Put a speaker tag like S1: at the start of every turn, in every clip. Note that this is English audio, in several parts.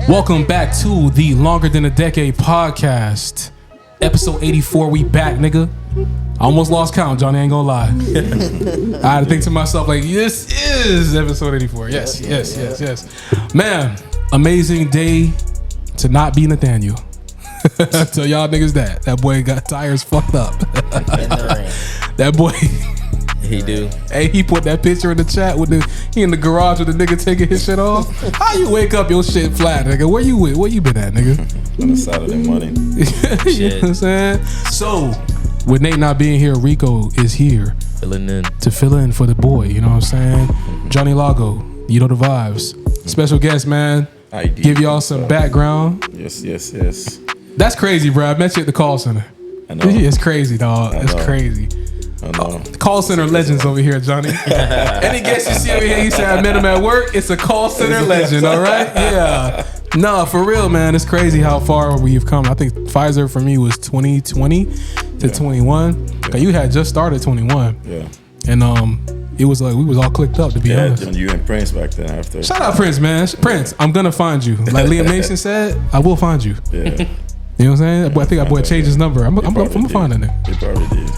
S1: Welcome back to the Longer Than a Decade podcast. Episode 84, we back, nigga. I almost lost count, Johnny, ain't gonna lie. I had to think to myself, like, this is episode 84. Yes. Man, amazing day to not be Nathaniel. Tell y'all niggas that boy got tires fucked up. That boy...
S2: He do.
S1: Hey, he put that picture in the chat with he in the garage with the nigga taking his shit off. How you wake up your shit flat, nigga? Where you been at, nigga?
S3: On the side of the money.
S1: You know what I'm saying? So, with Nate not being here, Rico is here to fill in for the boy. You know what I'm saying? Johnny Lago, you know the vibes. Special guest, man. Give y'all some background.
S3: Yes.
S1: That's crazy, bro. I met you at the call center.
S3: I know.
S1: It's crazy, dog. It's crazy.
S3: I know.
S1: Call center legends over here, Johnny. Any guest you see over here, he said I met him at work. It's a call center legend, all right? Yeah. No, for real, man. It's crazy how far we've come. I think Pfizer for me was 2020 to 21. Yeah. You had just started 21.
S3: Yeah.
S1: And it was like we was all clicked up, to be honest.
S3: Yeah, you and Prince back then after.
S1: Shout out Prince, man. Prince, I'm gonna find you. Like Liam Mason said, I will find you.
S3: Yeah.
S1: You know what I'm saying? I think that boy changed his number. I'm gonna find that nigga.
S3: He probably did.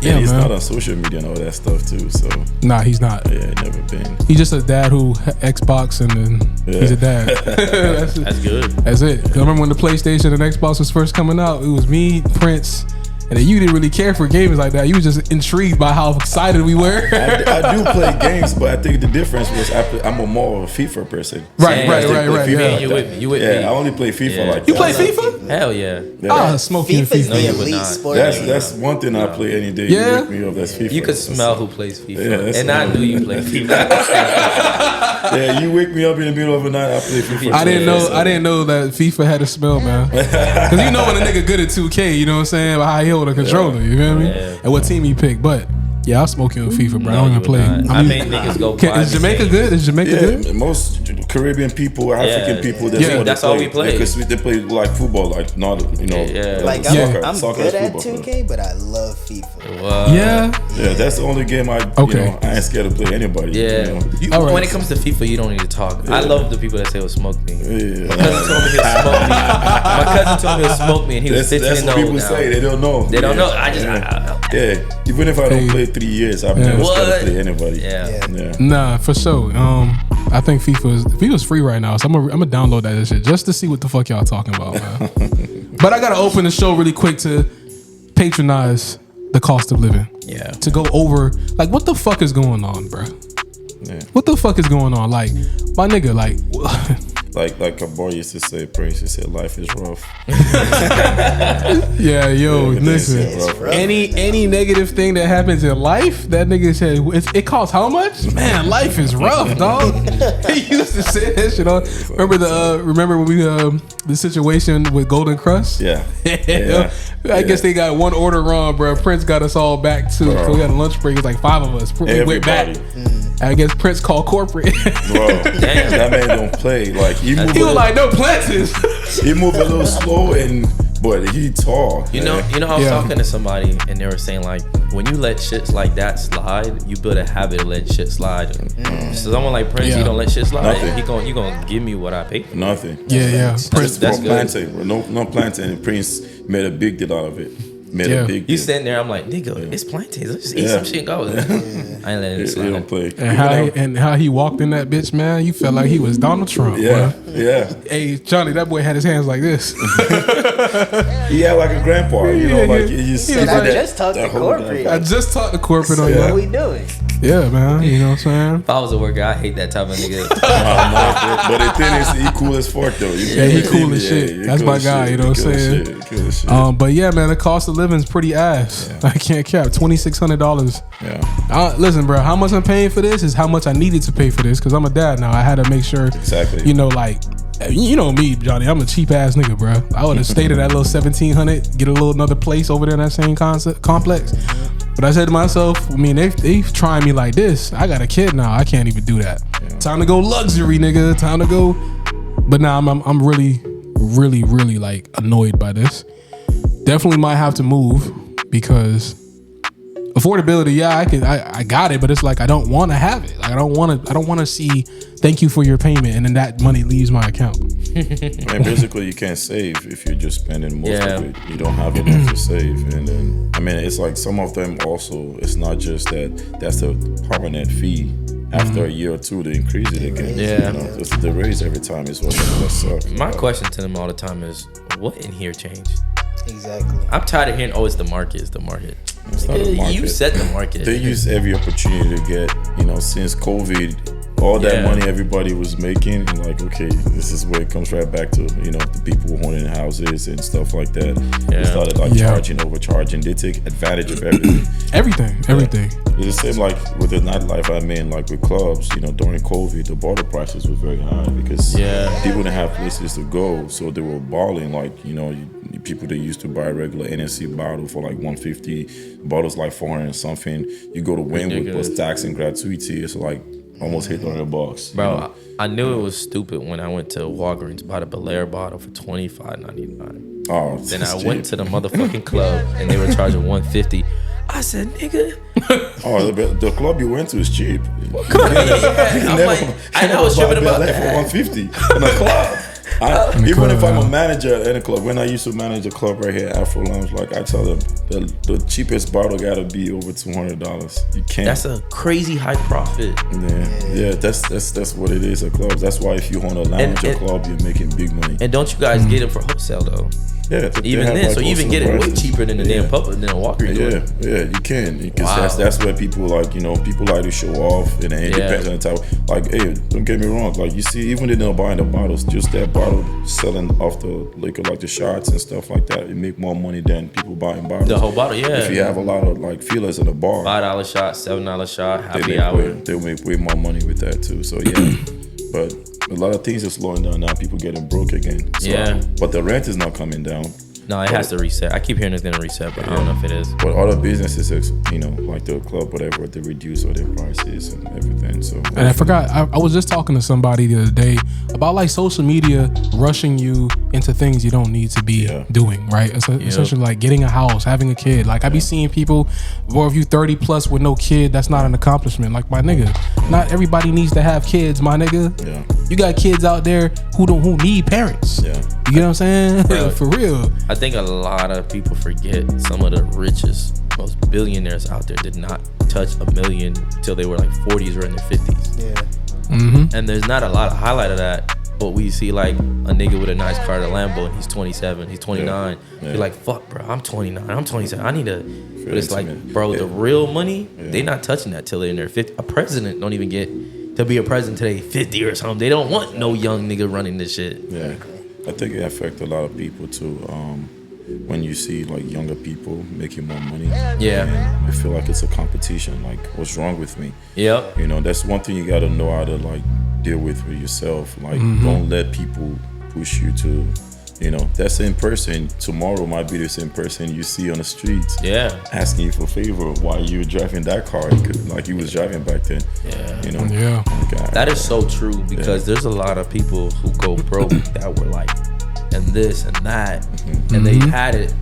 S1: Yeah,
S3: he's
S1: man.
S3: not on social media and all that stuff too, so.
S1: Nah, he's not.
S3: Yeah, never been.
S1: He's just a dad who Xbox and then he's a dad.
S2: That's good.
S1: That's it. 'Cause I remember when the PlayStation and Xbox was first coming out, it was me, Prince, and then you didn't really care for games like that. You were just intrigued by how excited we were.
S3: I do play games, but I think the difference was I'm a more of a FIFA person.
S1: Right.
S2: Yeah. You with me.
S3: I only play FIFA like that.
S1: You play FIFA?
S2: Hell yeah.
S1: Smoking
S4: FIFA's
S1: FIFA.
S4: the
S2: you would
S4: elite
S2: not.
S4: sport.
S3: That's one thing I play any day.
S1: Yeah?
S3: You wake me up, that's FIFA.
S2: You could smell who plays FIFA.
S3: Yeah,
S2: and I knew you played FIFA.
S3: Yeah, you wake me up in the middle of the night, I play FIFA.
S1: I didn't know that FIFA had a smell, man. Because you know when a nigga good at 2K, you know what I'm saying? How he hold a controller, you feel me?
S2: Yeah.
S1: And what team he picked. But yeah, I'll smoke you on FIFA, bro. I don't even play.
S2: I made niggas go buy
S1: Is Jamaica good? Is Jamaica good?
S3: Most Caribbean people, African people, that's
S2: all we play.
S3: Because they play like football, like not
S4: Like
S3: soccer.
S4: I'm
S3: Soccer
S4: good
S3: is
S4: at
S3: football.
S4: 2K, but I love FIFA.
S1: Yeah,
S3: that's the only game I ain't scared to play anybody.
S2: Yeah.
S3: You know?
S2: When it comes to FIFA, you don't need to talk.
S3: Yeah.
S2: I love the people that say he'll smoke me.
S3: Yeah.
S2: My cousin told me he'll smoke me. My cousin told me he'll smoke me, and he was 15
S3: That's
S2: and
S3: what
S2: old
S3: people
S2: now.
S3: say. They don't know.
S2: They don't know.
S3: Even if I don't play 3 years, I've never scared to play anybody.
S2: Yeah.
S1: Nah, for sure. I think FIFA's free right now, so I'm gonna download that shit just to see what the fuck y'all talking about, man. But I gotta open the show really quick to patronize the cost of living.
S2: Yeah.
S1: To go over like what the fuck is going on, bro?
S3: Yeah.
S1: What the fuck is going on? Like, my nigga, like.
S3: Like a boy used to say, Prince used to say, life is rough.
S1: Yeah, listen. Any negative thing that happens in life, that nigga said it costs how much? Man, life is rough, dog. He used to say that shit on. Remember when we the situation with Golden Crust?
S3: Yeah.
S1: I guess they got one order wrong, bro. Prince got us all back too. So we had a lunch break. It was like 5 of us. We went back. I guess Prince called corporate.
S3: Bro, that man don't play. Like he was
S1: like, no plances.
S3: He moved a little slow, but he tall.
S2: You know, I was talking to somebody and they were saying like, when you let shit like that slide, you build a habit of letting shit slide. So someone like Prince, he don't let shit slide.
S3: Nothing.
S2: He gonna give me what I pay for.
S3: Nothing.
S1: Yeah.
S3: Prince
S2: that's
S3: for plantain, bro. No plantain. And Prince made a big deal out of it.
S2: You standing there, I'm like, nigga, it's plantains. Let's just eat some shit and go. I ain't letting it slide.
S3: He don't play.
S1: And how he walked in that bitch, man, you felt like he was Donald Trump.
S3: Yeah.
S1: Hey, Johnny, that boy had his hands like this.
S3: He had like a grandpa, like he just.
S4: I just talked to corporate.
S1: I just talked to corporate on
S4: What
S1: that.
S4: are we doing?
S1: Yeah, man. You know what I'm saying?
S2: If I was a worker, I hate that type of nigga.
S3: But the thing is, he cool as fuck though.
S1: He cool as shit. That's my guy. You know what I'm saying? But yeah, man, the cost of living is pretty ass. I can't cap. $2,600.
S3: Yeah.
S1: Listen, bro. How much I'm paying for this is how much I needed to pay for this because I'm a dad now. I had to make sure.
S3: Exactly.
S1: You know, like. You know me, Johnny. I'm a cheap ass nigga, bro. I would have stayed at that little 1,700, get a little another place over there in that same complex. But I said to myself, I mean, they trying me like this. I got a kid now. I can't even do that. Yeah. Time to go luxury, nigga. Time to go. But now I'm really like annoyed by this. Definitely might have to move because affordability, yeah, I got it, but it's like I don't want to have it. Like I don't want to see thank you for your payment and then that money leaves my account.
S3: I mean, basically, you can't save if you're just spending most of it. You don't have enough to save, and then I mean, it's like some of them also. It's not just that's the permanent fee. After a year or two, they increase it again.
S2: Yeah,
S3: you know, they raise every time. Is what that sucks.
S2: My question to them all the time is, what in here changed?
S4: Exactly.
S2: I'm tired of hearing, "Oh, it's the market. It's the market."
S3: It's not the market.
S2: You set the market.
S3: They use every opportunity to get, since COVID, all that money everybody was making, and like, okay, this is where it comes right back to, the people who own houses and stuff like that. They started charging, overcharging. They take advantage of everything.
S1: Everything.
S3: It's the same like with the nightlife. I mean, like with clubs, during COVID, the bottle prices were very high because people didn't have places to go, so they were balling. Like, people that used to buy a regular NSC bottle for like $150, bottles like $400 and something. You go to Wynwood plus tax and gratuity, it's like almost $800.
S2: Bro, I knew it was stupid when I went to Walgreens, bought a Belaire bottle for $25.99.
S3: Oh,
S2: then I went to the motherfucking club and they were charging $150. I said, nigga.
S3: Oh, the club you went to is cheap.
S2: I was tripping about that
S3: for $150 in a club. Even if I'm a manager at any club, when I used to manage a club right here, Afro Lounge, like I tell them, the cheapest bottle gotta be over $200. You can't.
S2: That's a crazy high profit.
S3: Yeah. That's what it is at clubs. That's why if you own a lounge or club, you're making big money.
S2: And don't you guys get it for wholesale though?
S3: Yeah,
S2: even then, so you even get it way cheaper than the damn public than a Walker.
S3: Yeah, you can, because that's where people people like to show off, and it depends on the type. Like, hey, don't get me wrong. Like, you see, even if they're not buying the bottles, just that bottle selling off the liquor, like the shots and stuff like that, it make more money than people buying bottles.
S2: The whole bottle, yeah.
S3: If you have a lot of like feelers in the bar,
S2: $5 shot, $7 shot, happy hour.
S3: They'll make way more money with that too. So but a lot of things are slowing down now. People getting broke again. So, but the rent is not coming down.
S2: No, it has to reset. I keep hearing it's gonna reset, but I don't know if it is.
S3: But other businesses, like the club, whatever, they reduce all their prices and everything. So,
S1: and I forgot, I was just talking to somebody the other day about like social media rushing you into things you don't need to be doing, right? Essentially like getting a house, having a kid. Like I be seeing people, or if you 30 plus with no kid, that's not an accomplishment. Like my nigga, not everybody needs to have kids, my nigga. Yeah. You got kids out there who need parents. Yeah. You know what I'm saying? Bro, for real.
S2: I think a lot of people forget some of the richest, most billionaires out there did not touch $1 million till they were like 40s or in their 50s. Yeah. Mm-hmm. And there's not a lot of highlight of that, but we see like a nigga with a nice car, a Lambo, and he's 27, he's 29. Yeah. You're like, fuck, bro, I'm 29, I'm 27. I need to. But it's like, bro, the real money, they not touching that till they're in their 50s. A president don't even get to be a president today 50 or something. They don't want no young nigga running this shit.
S3: Yeah. I think it affects a lot of people too. When you see like younger people making more money, I feel like it's a competition. Like, what's wrong with me?
S2: Yep.
S3: That's one thing you gotta know how to like deal with yourself. Like, don't let people push you to, that same person tomorrow might be the same person you see on the streets. Yeah. Asking you for a favor while you were driving that car, like you was driving back then. Yeah.
S1: Yeah.
S3: God,
S2: that is so true because there's a lot of people who go broke that were like, and this and that, and they had it,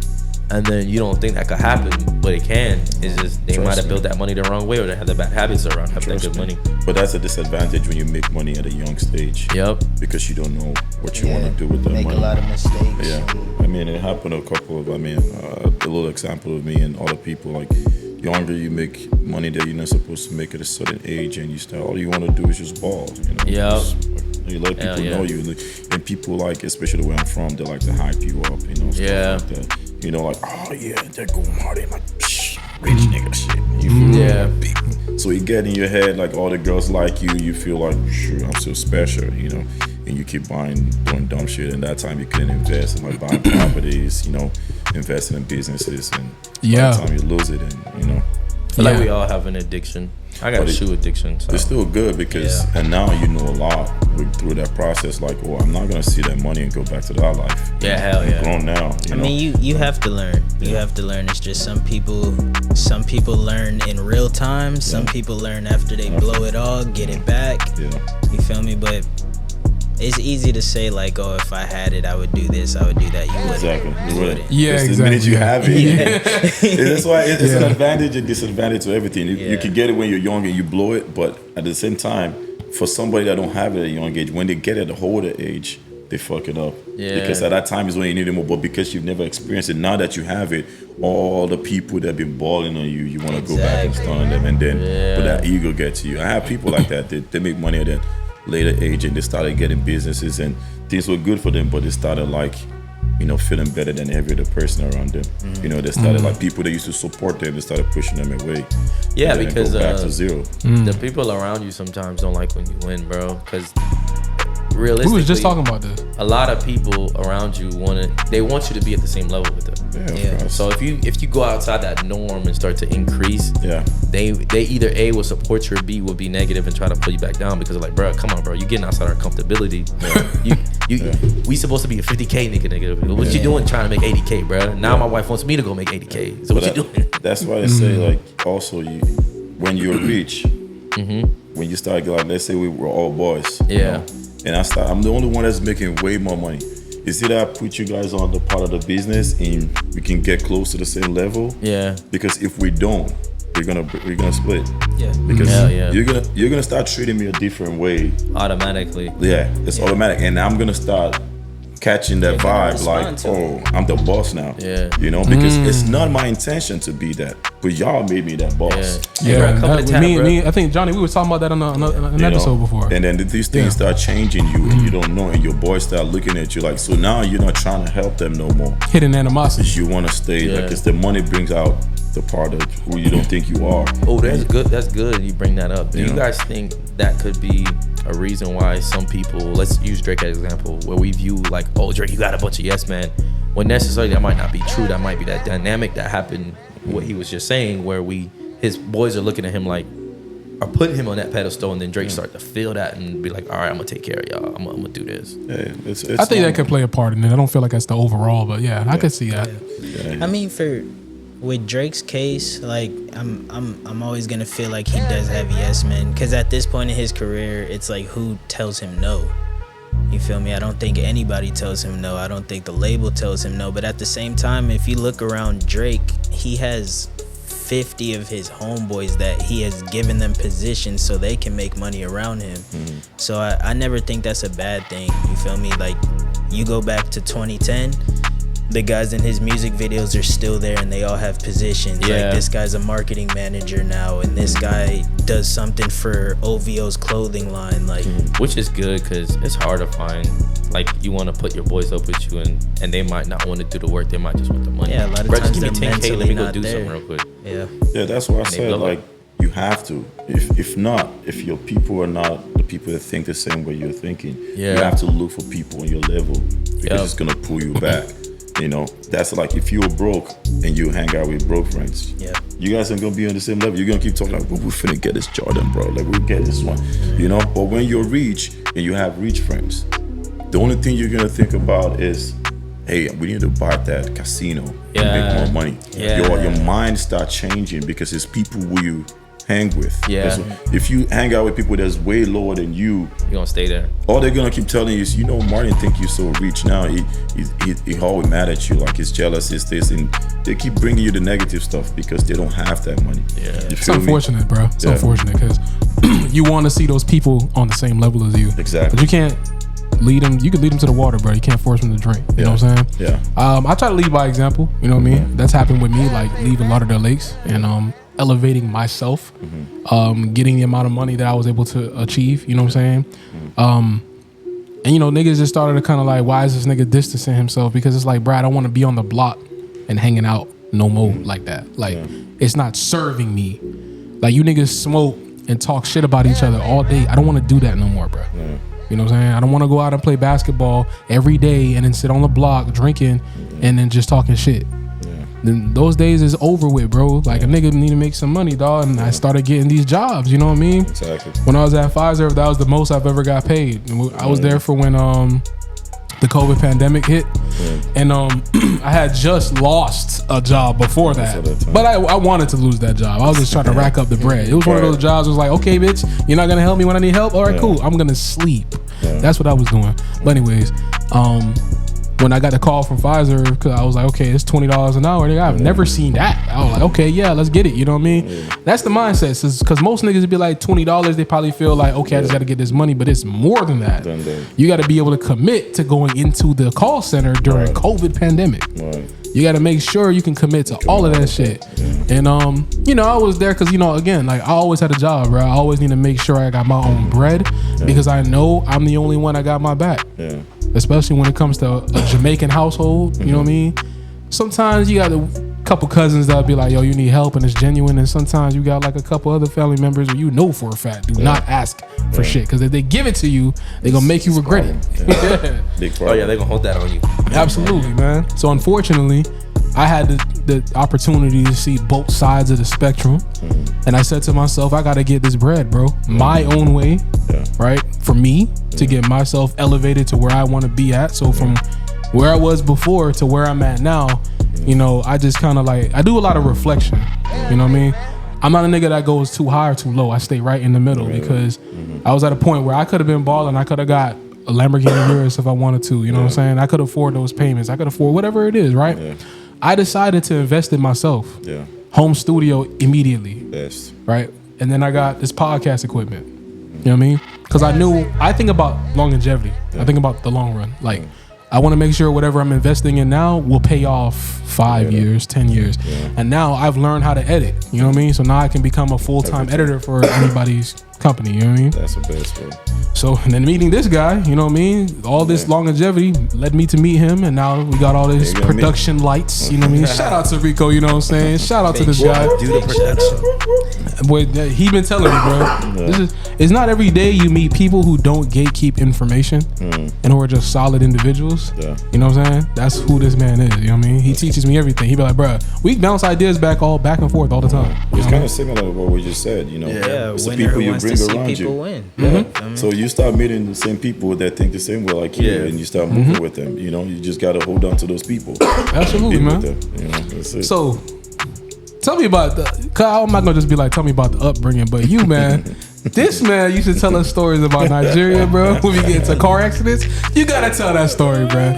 S2: and then you don't think that could happen, but it can. It's just they might have built that money the wrong way, or they have the bad habits around having that good money.
S3: But that's a disadvantage when you make money at a young stage.
S2: Yep.
S3: Because you don't know what you want to do with that money.
S4: Make a lot of mistakes.
S3: Yeah. I mean, it happened to a couple of. a little example of me and other people. Like, younger you make money that you're not supposed to make at a certain age, and you start. All you want to do is just ball.
S2: Yeah.
S3: You let people know you, and people like, especially where I'm from, they like to hype you up, stuff like that. Like, oh yeah, they're going hard, like rich nigga shit. You feel so you get in your head like all the girls like you. You feel like, sure, I'm so special, and you keep doing dumb shit. And that time you couldn't invest in like buying properties, investing in businesses, and by the time you lose it, and
S2: I feel like we all have an addiction. I got a shoe addiction. So.
S3: It's still good because, and now you know a lot through that process. Like, oh, I'm not gonna see that money and go back to that life.
S2: Yeah, hell yeah.
S3: I'm grown now.
S4: I mean, you have to learn. You have to learn. It's just some people learn in real time. Some people learn after they blow it all, get it back. Yeah. You feel me? But it's easy to say like, oh, if I had it, I would do this, I would do that. You wouldn't.
S3: Exactly. You wouldn't.
S1: Yeah, exactly.
S3: The minute you have it, that's why it's an advantage and disadvantage to everything. You can get it when you're young and you blow it, but at the same time, for somebody that don't have it at a young age, when they get it at a older age, they fucking up.
S2: Yeah.
S3: Because at that time is when you need it more. But because you've never experienced it, now that you have it, all the people that have been balling on you want to go back and stun on them, and then but that ego gets to you. I have people like that. They make money at that later age, and they started getting businesses, and things were good for them, but they started like, you know, feeling better than every other person around them. You know, they started like people that used to support them, they started pushing them away.
S2: Yeah, because
S3: go back to zero.
S2: The people around you sometimes don't like when you win, bro. Because realistically,
S1: we was just talking about this.
S2: A lot of people around you want you to be at the same level with them.
S3: Yeah.
S2: So if you go outside that norm and start to increase, they either A, will support you, or B, will be negative and try to pull you back down because they're like, bro, come on, bro, you getting outside our comfortability. We supposed to be a 50K nigga. What you doing trying to make 80K, bro? Now my wife wants me to go make 80K. So what you doing?
S3: That's why they say like also when you're rich, when you start like, let's say we were all boys, you know, and I'm the only one that's making way more money. Is it I put you guys on the part of the business and we can get close to the same level? Yeah. Because if we don't, we're gonna split. Yeah. Because you're gonna start treating me a different way.
S2: Automatically.
S3: Yeah, it's automatic, and I'm gonna start catching that vibe like, oh, I'm the boss now. Yeah. You know, because it's not my intention to be that, but y'all made me that boss.
S1: Yeah. I think Johnny, we were talking about that on an episode before.
S3: And then these things start changing you, and you don't know, and your boys start looking at you like, so now you're not trying to help them no more.
S1: Hidden animosity.
S3: You want to stay, like, because the money brings out the part of who you don't think you are.
S2: Oh, that's good. That's good. You bring that up. Do you guys think that could be a reason why some people, let's use Drake as an example, where we view like, oh, Drake, you got a bunch of yes men, when necessarily that might not be true. That might be that dynamic that happened, what he was just saying, where his boys are looking at him like, or putting him on that pedestal, and then Drake start to feel that and be like, all right, I'm gonna take care of y'all. I'm gonna do this.
S3: Yeah,
S1: I think that could play a part in it. I don't feel like that's the overall, but I could see that.
S4: I mean, with Drake's case, like I'm always gonna feel like he does have yes men, because at this point in his career, it's like, who tells him no? You feel me? I don't think anybody tells him no. I don't think the label tells him no. But at the same time, if you look around Drake, he has 50 of his homeboys that he has given them positions so they can make money around him. So I never think that's a bad thing. You feel me? Like, you go back to 2010, the guys in his music videos are still there and they all have positions. Like, this guy's a marketing manager now, and this guy does something for OVO's clothing line, like,
S2: which is good, because it's hard to find, like, you want to put your boys up with you, and they might not want to do the work, they might just want the money.
S4: Yeah, a lot of times
S2: give me 10K, let me go do
S4: there.
S2: something real quick.
S3: Yeah, that's why I said, like, you have to. If not, if your people are not the people that think the same way you're thinking, you have to look for people on your level, because it's gonna pull you back. You know, that's like, if you're broke and you hang out with broke friends, you guys aren't gonna be on the same level. You're gonna keep talking like, well, we're finna get this Jordan, bro. Like, we'll get this one, you know? But when you're rich and you have rich friends, the only thing you're gonna think about is, hey, we need to buy that casino and make more money. Your mind starts changing, because it's people who you hang with. If you hang out with people that's way lower than you're
S2: gonna stay there.
S3: All they're gonna keep telling you is, you know, Martin think you're so rich now. He always mad at you, like he's jealous, it's this, and they keep bringing you the negative stuff because they don't have that money.
S1: It's unfortunate, bro. It's unfortunate, because you want to see those people on the same level as you.
S3: Exactly.
S1: But you can't lead them. You can lead them to the water, bro. You can't force them to drink. You know what I'm saying? I try to lead by example. You know what I mean? That's happened with me, like leaving Lauderdale Lakes and elevating myself, getting the amount of money that I was able to achieve. You know what I'm saying? And you know, niggas just started to kind of like, why is this nigga distancing himself? Because it's like, bro, I don't want to be on the block and hanging out no more like that. Like, it's not serving me. Like, you niggas smoke and talk shit about each other all day. I don't want to do that no more, bro. You know what I'm saying? I don't want to go out and play basketball every day and then sit on the block drinking and then just talking shit. Then those days is over with, bro. Like, a nigga need to make some money, dog. And I started getting these jobs, you know what I mean?
S3: Exactly.
S1: When I was at Pfizer, that was the most I've ever got paid. I was there for when the COVID pandemic hit. And I had just lost a job before that. But I wanted to lose that job. I was just trying to rack up the bread. It was one of those jobs. It was like, okay, bitch, you're not gonna help me when I need help? All right, cool. I'm gonna sleep. That's what I was doing. But anyways, when I got the call from Pfizer, because I was like, okay, it's $20 an hour. I've never seen that. I was like, okay, yeah, let's get it. You know what I mean? Yeah. That's the mindset. Because most niggas would be like $20. They probably feel like, okay, I just got to get this money, but it's more than that. You got to be able to commit to going into the call center during COVID pandemic. You got to make sure you can commit to all of that shit. And you know, I was there because, you know, again, like I always had a job, bro. I always need to make sure I got my own bread because I know I'm the only one that got my back. Especially when it comes to a Jamaican household, you know what I mean? Sometimes you got a couple cousins that'll be like, yo, you need help, and it's genuine. And sometimes you got like a couple other family members who you know for a fact do not ask for shit. Because if they give it to you, they're going to make you regret it.
S2: Big problem. Oh, yeah, they're going to hold that on you.
S1: Absolutely, man. So unfortunately, I had the opportunity to see both sides of the spectrum. And I said to myself, I got to get this bread, bro. My own way, right? For me to get myself elevated to where I want to be at. So from where I was before to where I'm at now, you know, I just kind of like, I do a lot of reflection. You know what I mean? I'm not a nigga that goes too high or too low. I stay right in the middle because I was at a point where I could have been balling. I could have got a Lamborghini Urus if I wanted to. You know what I'm saying? I could afford those payments. I could afford whatever it is, right? I decided to invest in myself. Home studio immediately. Right? And then I got this podcast equipment. You know what I mean? Because I think about longevity. I think about the long run. Like, I want to make sure whatever I'm investing in now will pay off 5 years, 10 years. And now I've learned how to edit. You know what I mean? So now I can become a full-time editor for anybody's company. You know what I mean?
S3: That's the best way.
S1: So, and then meeting this guy, you know what I mean? All this longevity led me to meet him, and now we got all this production lights, you know what I mean? Shout out to Rico, you know what I'm saying? Shout out to this guy.
S2: Do the production.
S1: Boy, he been telling me, bro. It's not every day you meet people who don't gatekeep information and who are just solid individuals. You know what I'm saying? That's who this man is, you know what I mean? He teaches me everything. He be like, bro, we bounce ideas back and forth all the time.
S3: It's kind of similar to what we just said, you know? It's the people you bring around you.
S4: Win.
S3: So you start meeting the same people that think the same way like you, and you start moving with them. You know, you just gotta hold on to those people.
S1: Absolutely, man.
S3: You know, that's it.
S1: So, tell me about I'm not gonna just be like, tell me about the upbringing, but you, man. This man used to tell us stories about Nigeria, bro. When we get into car accidents, you gotta tell that story, bro.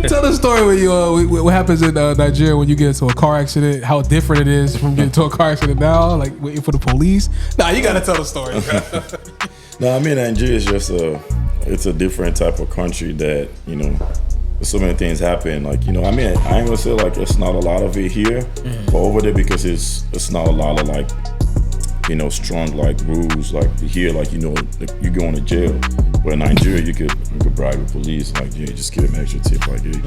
S1: Tell the story when you what happens in Nigeria when you get into a car accident. How different it is from getting into a car accident now, like waiting for the police. Nah, you gotta tell the story, bro.
S3: No, I mean Nigeria is just it's a different type of country that, you know, so many things happen. Like, you know, I mean, I ain't gonna say like it's not a lot of it here, but over there because it's not a lot of like, you know, strong like rules like here, like, you know, you going to jail. But in Nigeria, you could bribe the police, like, yeah, just give them extra tip, like, yeah.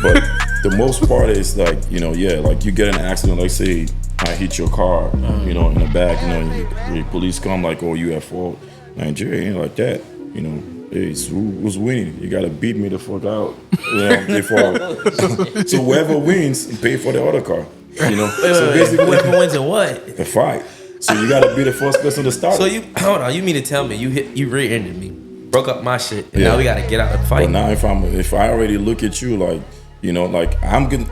S3: But the most part is like, you know, like you get in an accident, like say I hit your car, you know, in the back, you know, the police come like, oh, you at fault. Nigeria ain't like that, you know. Hey, who's winning? You gotta beat me the fuck out. You know, so whoever wins, pay for the other car. You know. So basically,
S2: whoever wins in what?
S3: The fight. So you gotta be the first person to start.
S2: So you hold on. You mean to tell me you rear-ended me, broke up my shit, and now we gotta get out and fight?
S3: But now if I already look at you like, you know, like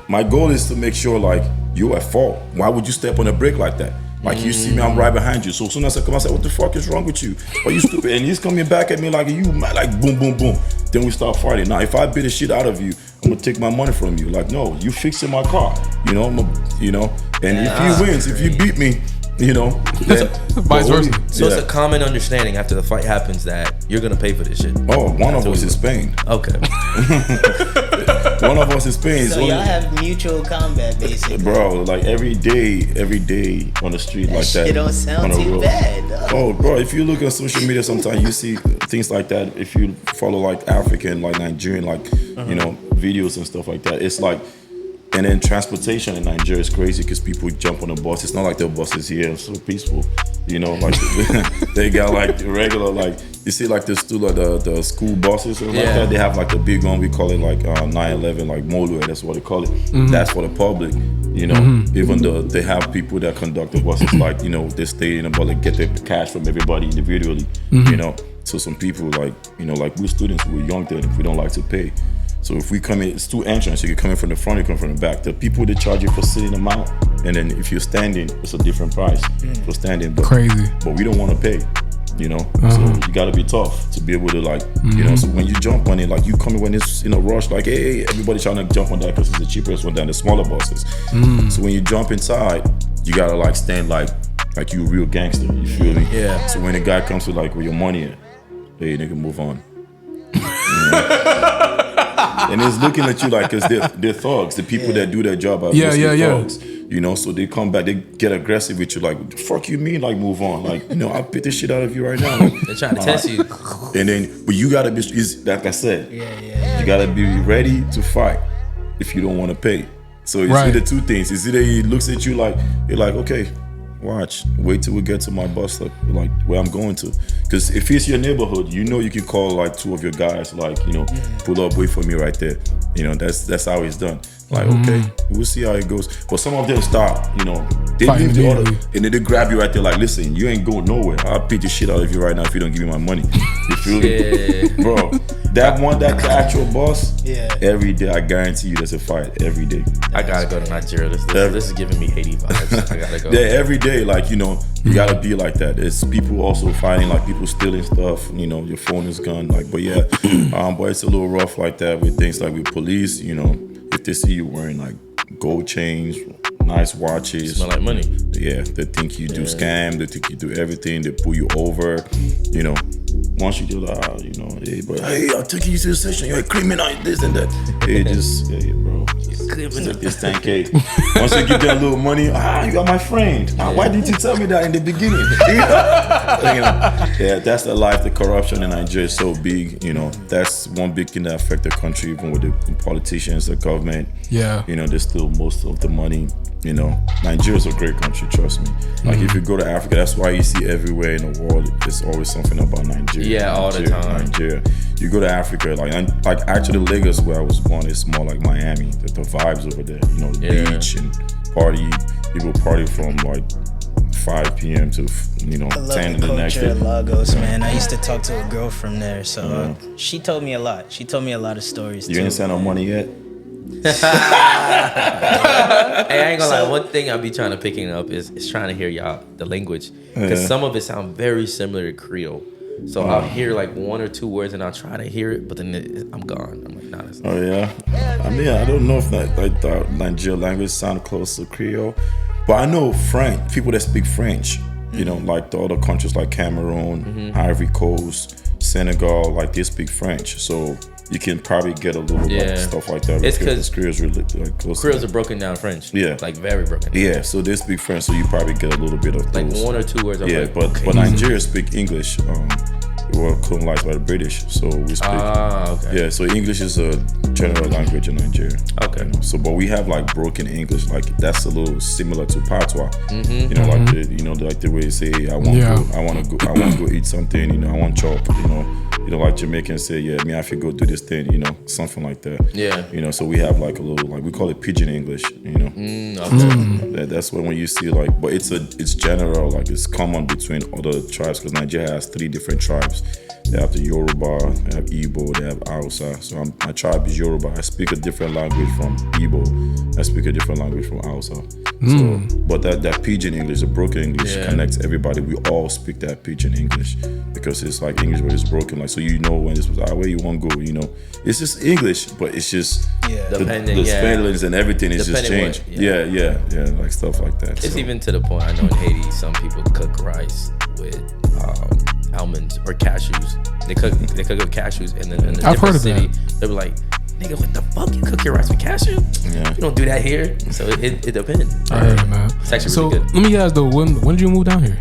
S3: my goal is to make sure like you're at fault. Why would you step on the brake like that? Like you see me, I'm right behind you. So as soon as I come, I say, "What the fuck is wrong with you? Are you stupid?" And he's coming back at me like you, like boom, boom, boom. Then we start fighting. Now, if I beat the shit out of you, I'm gonna take my money from you. Like, no, you fixing my car. You know, And if he wins, if you beat me, you know, then
S1: vice versa.
S2: So it's a common understanding after the fight happens that you're gonna pay for this shit.
S3: Oh, one of us is paying.
S2: Okay.
S3: One of us is paying.
S4: So y'all have mutual combat, basically.
S3: Bro, like every day on the street like that.
S4: It don't sound too bad, though.
S3: Oh, bro, if you look on social media sometimes you see things like that. If you follow like African, like Nigerian, like, you know, videos and stuff like that, it's like, and then transportation in Nigeria is crazy because people jump on the bus. It's not like the buses here are so peaceful, you know. Like they got like regular, like you see like the school buses or like that. They have like the big one. We call it like 911, like Molu. That's what they call it. That's for the public, you know. Even though they have people that conduct the buses, like, you know, they stay in the bus, like get the cash from everybody individually, you know. So some people like, you know, like we're students, we're young then, if we don't like to pay. So if we come in, it's two entrances. You can come in from the front, you come from the back. The people they charge you for sitting them out, and then if you're standing, it's a different price for standing. But,
S1: crazy.
S3: But we don't want to pay. You know, so you gotta be tough to be able to like, you know. So when you jump on it, like you come in when it's in a rush, like hey, everybody trying to jump on that because it's the cheapest one than the smaller buses. So when you jump inside, you gotta like stand like you a real gangster. You feel me?
S2: Yeah.
S3: So when the guy comes to like where your money at, hey nigga, move on. And it's looking at you like, cause they're thugs. The people that do their job are thugs. You know, so they come back, they get aggressive with you, like, what the fuck you mean, like, move on? Like, you know, I'll beat the shit out of you right now. Like,
S2: they're trying to test you.
S3: And then, but you gotta be, like I said, you gotta be ready to fight if you don't want to pay. So it's either two things. It's either he looks at you like, you're like, okay, watch, wait till we get to my bus stop, like where I'm going to. Because if it's your neighborhood, you know you can call like two of your guys, like, you know, pull up, wait for me right there. You know, that's how it's done. Like, okay, we'll see how it goes. But some of them stop, you know, they leave the other, and then they grab you right there like, listen, you ain't going nowhere. I'll beat the shit out of you right now if you don't give me my money. You feel me? Bro, that actual boss, every day, I guarantee you there's a fight every day.
S2: I gotta go to Nigeria. This is giving me Haiti vibes. I gotta go.
S3: Yeah, every day, like, you know, you gotta be like that. It's people also fighting, like people stealing stuff, you know, your phone is gone. Like, but yeah, but it's a little rough like that with things like with police, you know, if they see you wearing like gold chains, nice watches,
S2: smell like money.
S3: Yeah, they think you do scam, they think you do everything, they pull you over, you know. Once you do that, you know, hey, bro, hey, I'll take you to the station, you're a criminal, this and that. Hey, just, hey, bro, it's 10K. Once you give them a little money, you got my friend. Why didn't you tell me that in the beginning? You know? Yeah, that's the life. The corruption in Nigeria is so big, you know. That's one big thing that affects the country, even with the politicians, the government. Yeah. You know, they steal most of the money. You know, Nigeria is a great country, trust me. Like, if you go to Africa, that's why you see everywhere in the world, there's always something about Nigeria.
S2: Yeah, all the time.
S3: Nigeria. You go to Africa, like actually Lagos, where I was born, is more like Miami. The vibes over there, you know, the beach and party. People party from like 5 p.m. to, you know, 10 in the next day.
S4: Lagos, man. I used to talk to a girl from there, so she told me a lot. She told me a lot of stories.
S3: You ain't sent no money yet?
S2: Hey, I ain't gonna lie. One thing I be trying to picking up is trying to hear y'all the language, because some of it sound very similar to Creole. So I'll hear like one or two words and I'll try to hear it, but then I'm gone. I'm like, nah, that's not.
S3: Oh yeah. I mean, I don't know if that like the Nigerian language sound close to Creole, but I know French people that speak French. You know, like the other countries like Cameroon, Ivory Coast, Senegal, like they speak French. So you can probably get a little like, stuff like that.
S2: It's because
S3: Creole's really like close.
S2: Creoles are broken down French. Yeah, like very broken down.
S3: Yeah, so they speak French, so you probably get a little bit of
S2: like
S3: those.
S2: one or two words.
S3: But Nigeria speak English. We were colonized by the British, so we speak. Yeah, so English is a general language in Nigeria. Okay. You know? So, but we have like broken English, like that's a little similar to patois. You know, like the way you say, I want to go eat something. You know, I want chop. You know, like Jamaicans say, yeah, me I have to go do this thing. You know, something like that. Yeah. You know, so we have like a little, like we call it pidgin English. You know, that's when you see like, but it's general, like it's common between other tribes because Nigeria has 3 different tribes. They have the Yoruba, they have Igbo, they have Hausa. So my tribe is Yoruba. I speak a different language from Igbo. I speak a different language from Hausa. So, but that pidgin English, the broken English, connects everybody. We all speak that pidgin English because it's like English where it's broken. Like, so you know when this was where you want to go. You know, it's just English, but it's just the spellings and everything is just changed. Yeah, like stuff like that.
S2: It's even to the point. I know in Haiti, some people cook rice with almonds or cashews. They cook with cashews, and then in a different city, they were like, "Nigga, what the fuck? You cook your rice with cashew? Yeah, you don't do that here." So it depends.
S1: I heard it, man.
S2: It's actually really good.
S1: Let me ask though, when did you move down here?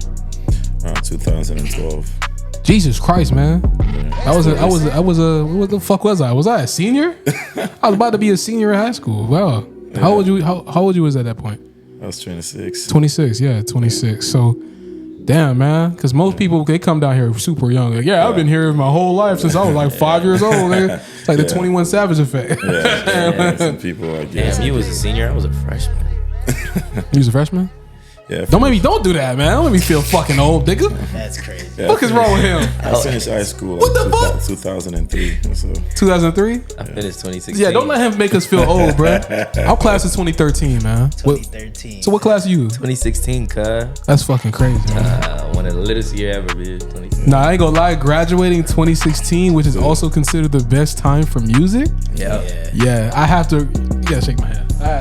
S3: 2012.
S1: Jesus Christ, man! I was what the fuck was I? Was I a senior? I was about to be a senior in high school. Wow. Yeah. How old you was at that point?
S3: I was 26.
S1: 26, yeah, 26. So. Damn, man, because most people, they come down here super young. Like, I've been here my whole life since I was like 5 years old. Nigga. It's like the 21 Savage effect.
S3: Some people, I guess.
S2: Damn, you was a senior, I was a freshman.
S1: You was a freshman?
S3: Yeah,
S1: don't do that, man. Don't make me feel fucking old, nigga.
S4: That's crazy.
S3: Yeah,
S1: What is wrong with him?
S3: I finished high school
S1: What the fuck?
S3: 2003. So
S1: 2003?
S2: I finished 2016.
S1: Yeah, don't let him make us feel old, bro. Our class is 2013, man.
S4: 2013.
S1: So what class are you?
S2: 2016, cuz.
S1: That's fucking crazy, man.
S2: One of the littlest year ever, bitch. 2016.
S1: Nah, I ain't gonna lie. Graduating 2016, which is also considered the best time for music. Yeah, I have to. You gotta shake my hand. I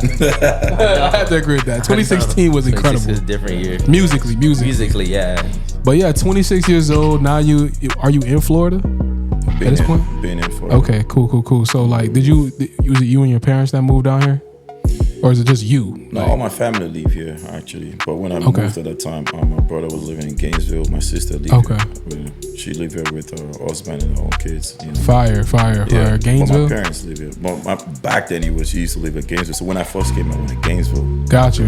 S1: have to agree with that. 2016 was incredible.
S2: 2016 is a different year.
S1: Musically,
S2: yeah.
S1: But yeah, 26 years old. Now are you in Florida at this point?
S3: Being in Florida.
S1: Okay, cool. So like, was it you and your parents that moved down here? Or is it just you?
S3: No, all my family live here actually. But when I moved at that time, my brother was living in Gainesville. My sister lived here. She lived here with her husband and her own kids. You know? Fire.
S1: Gainesville.
S3: But my parents live here. But back then, she used to live in Gainesville. So when I first came, I went to Gainesville.
S1: Got you.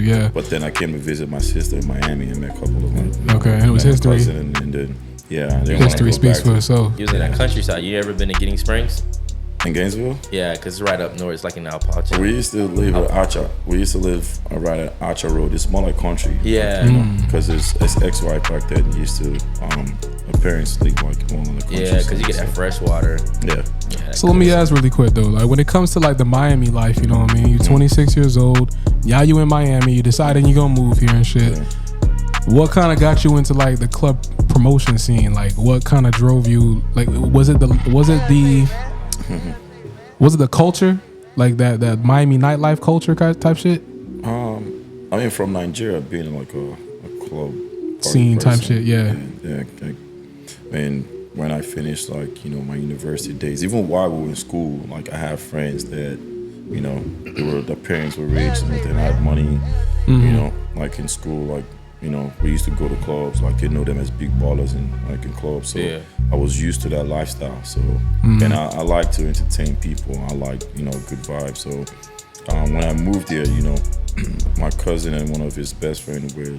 S1: Yeah.
S3: But then I came to visit my sister in Miami and met a couple of them.
S1: Okay, and it was history.
S3: And then
S1: history speaks for itself.
S2: You was in that countryside. You ever been to Getting Springs?
S3: In Gainesville?
S2: Yeah, because it's right up north. It's like in Alpacha.
S3: We used to live at Archer. We used to live right at Archer Road. It's more like country.
S2: Yeah.
S3: Because it's XY Park that used to, my parents live like on the country.
S2: Yeah, because you get that fresh water.
S3: Yeah.
S1: So let me ask really quick though, like when it comes to like the Miami life, you know what I mean? You're 26 years old. Yeah, you in Miami. You decided you're gonna move here and shit. Yeah. What kind of got you into like the club promotion scene? Like what kind of drove you? Like was it the culture, like that Miami nightlife culture type shit?
S3: I mean, from Nigeria, being like a club
S1: scene type shit, yeah.
S3: I mean, when I finished like my university days, even while we were in school, like I have friends that their parents were rich and they had money, like in school, like. We used to go to clubs, like they know them as big ballers in clubs. So I was used to that lifestyle. So and I like to entertain people. I like good vibes. So when I moved here, my cousin and one of his best friends were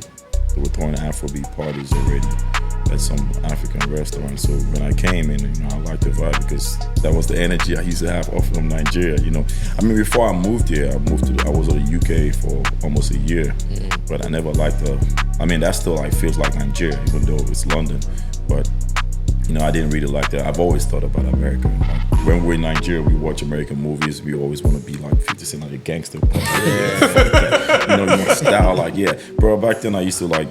S3: throwing Afrobeat parties already at some African restaurant. So when I came in, I liked the vibe because that was the energy I used to have off from Nigeria. I mean, before I moved here, I was in the UK for almost a year, but I never liked that still like feels like Nigeria, even though it's London. But I didn't really like that. I've always thought about America. Like, when we're in Nigeria, we watch American movies. We always want to be like 50 Cent, like a gangster. You want style, like bro. Back then, I used to like